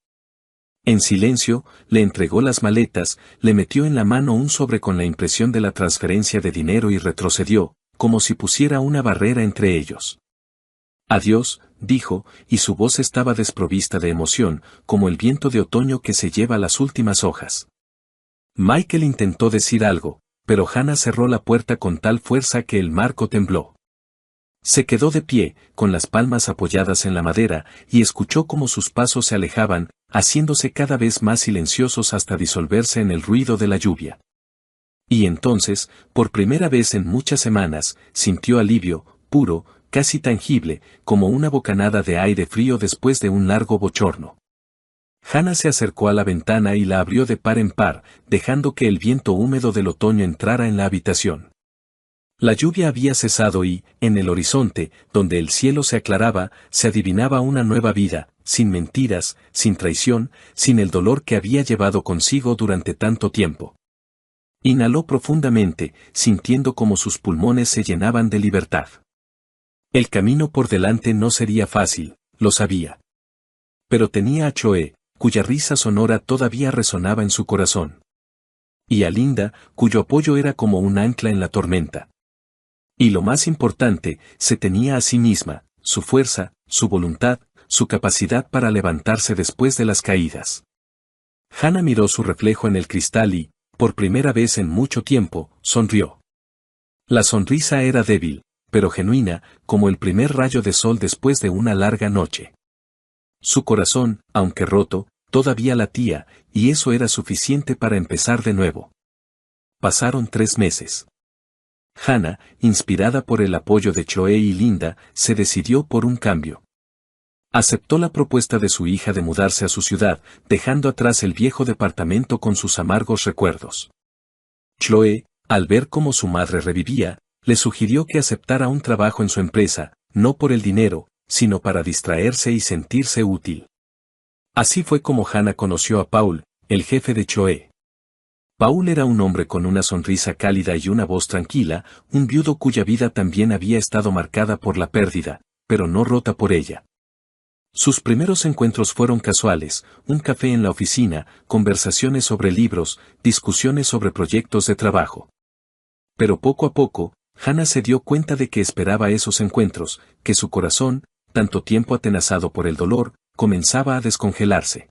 En silencio, le entregó las maletas, le metió en la mano un sobre con la impresión de la transferencia de dinero y retrocedió, como si pusiera una barrera entre ellos. Adiós, dijo, y su voz estaba desprovista de emoción, como el viento de otoño que se lleva las últimas hojas. Michael intentó decir algo, pero Hannah cerró la puerta con tal fuerza que el marco tembló. Se quedó de pie, con las palmas apoyadas en la madera, y escuchó cómo sus pasos se alejaban, haciéndose cada vez más silenciosos hasta disolverse en el ruido de la lluvia. Y entonces, por primera vez en muchas semanas, sintió alivio, puro, casi tangible, como una bocanada de aire frío después de un largo bochorno. Hannah se acercó a la ventana y la abrió de par en par, dejando que el viento húmedo del otoño entrara en la habitación. La lluvia había cesado y, en el horizonte, donde el cielo se aclaraba, se adivinaba una nueva vida, sin mentiras, sin traición, sin el dolor que había llevado consigo durante tanto tiempo. Inhaló profundamente, sintiendo como sus pulmones se llenaban de libertad. El camino por delante no sería fácil, lo sabía. Pero tenía a Choe, cuya risa sonora todavía resonaba en su corazón. Y a Linda, cuyo apoyo era como un ancla en la tormenta. Y lo más importante, se tenía a sí misma, su fuerza, su voluntad, su capacidad para levantarse después de las caídas. Hannah miró su reflejo en el cristal y, por primera vez en mucho tiempo, sonrió. La sonrisa era débil, pero genuina, como el primer rayo de sol después de una larga noche. Su corazón, aunque roto, todavía latía, y eso era suficiente para empezar de nuevo. Pasaron 3 meses. Hannah, inspirada por el apoyo de Chloe y Linda, se decidió por un cambio. Aceptó la propuesta de su hija de mudarse a su ciudad, dejando atrás el viejo departamento con sus amargos recuerdos. Chloe, al ver cómo su madre revivía, le sugirió que aceptara un trabajo en su empresa, no por el dinero, sino para distraerse y sentirse útil. Así fue como Hannah conoció a Paul, el jefe de Chloe. Paul era un hombre con una sonrisa cálida y una voz tranquila, un viudo cuya vida también había estado marcada por la pérdida, pero no rota por ella. Sus primeros encuentros fueron casuales, un café en la oficina, conversaciones sobre libros, discusiones sobre proyectos de trabajo. Pero poco a poco, Hannah se dio cuenta de que esperaba esos encuentros, que su corazón, tanto tiempo atenazado por el dolor, comenzaba a descongelarse.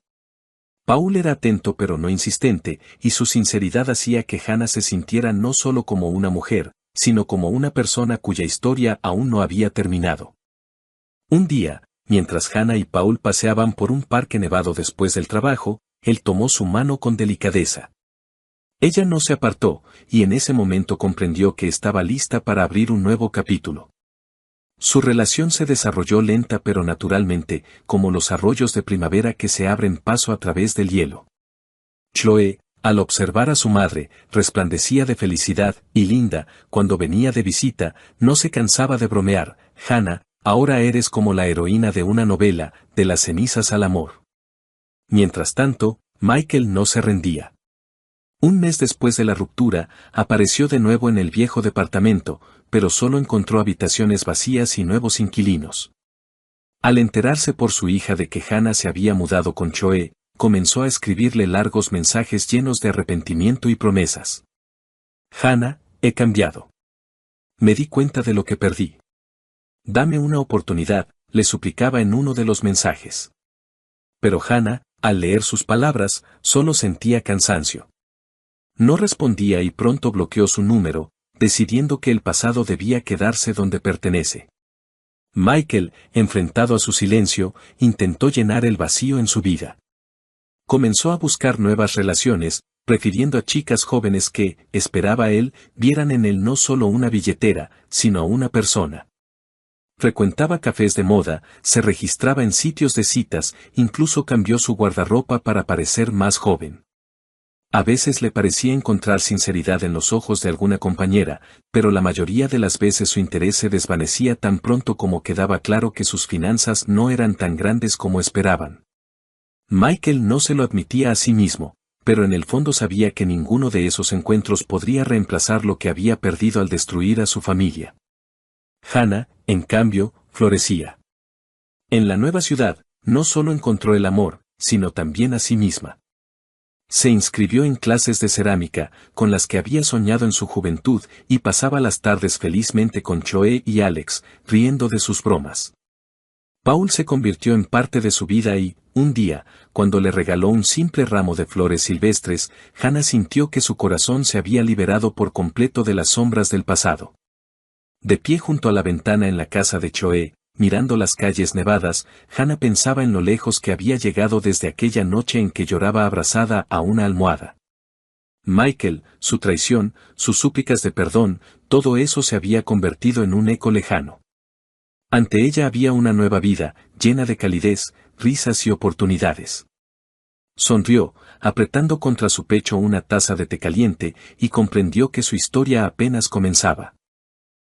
Paul era atento pero no insistente, y su sinceridad hacía que Hannah se sintiera no solo como una mujer, sino como una persona cuya historia aún no había terminado. Un día, mientras Hannah y Paul paseaban por un parque nevado después del trabajo, él tomó su mano con delicadeza. Ella no se apartó, y en ese momento comprendió que estaba lista para abrir un nuevo capítulo. Su relación se desarrolló lenta pero naturalmente, como los arroyos de primavera que se abren paso a través del hielo. Chloe, al observar a su madre, resplandecía de felicidad, y Linda, cuando venía de visita, no se cansaba de bromear: Hannah, ahora eres como la heroína de una novela, de las cenizas al amor. Mientras tanto, Michael no se rendía. Un mes después de la ruptura, apareció de nuevo en el viejo departamento, pero solo encontró habitaciones vacías y nuevos inquilinos. Al enterarse por su hija de que Hannah se había mudado con Chloe, comenzó a escribirle largos mensajes llenos de arrepentimiento y promesas. Hannah, he cambiado. Me di cuenta de lo que perdí. Dame una oportunidad, le suplicaba en uno de los mensajes. Pero Hannah, al leer sus palabras, solo sentía cansancio. No respondía y pronto bloqueó su número, decidiendo que el pasado debía quedarse donde pertenece. Michael, enfrentado a su silencio, intentó llenar el vacío en su vida. Comenzó a buscar nuevas relaciones, prefiriendo a chicas jóvenes que, esperaba él, vieran en él no solo una billetera, sino a una persona. Frecuentaba cafés de moda, se registraba en sitios de citas, incluso cambió su guardarropa para parecer más joven. A veces le parecía encontrar sinceridad en los ojos de alguna compañera, pero la mayoría de las veces su interés se desvanecía tan pronto como quedaba claro que sus finanzas no eran tan grandes como esperaban. Michael no se lo admitía a sí mismo, pero en el fondo sabía que ninguno de esos encuentros podría reemplazar lo que había perdido al destruir a su familia. Hannah, en cambio, florecía. En la nueva ciudad, no solo encontró el amor, sino también a sí misma. Se inscribió en clases de cerámica, con las que había soñado en su juventud, y pasaba las tardes felizmente con Chloe y Alex, riendo de sus bromas. Paul se convirtió en parte de su vida y, un día, cuando le regaló un simple ramo de flores silvestres, Hannah sintió que su corazón se había liberado por completo de las sombras del pasado. De pie junto a la ventana en la casa de Chloe, mirando las calles nevadas, Hannah pensaba en lo lejos que había llegado desde aquella noche en que lloraba abrazada a una almohada. Michael, su traición, sus súplicas de perdón, todo eso se había convertido en un eco lejano. Ante ella había una nueva vida, llena de calidez, risas y oportunidades. Sonrió, apretando contra su pecho una taza de té caliente, y comprendió que su historia apenas comenzaba.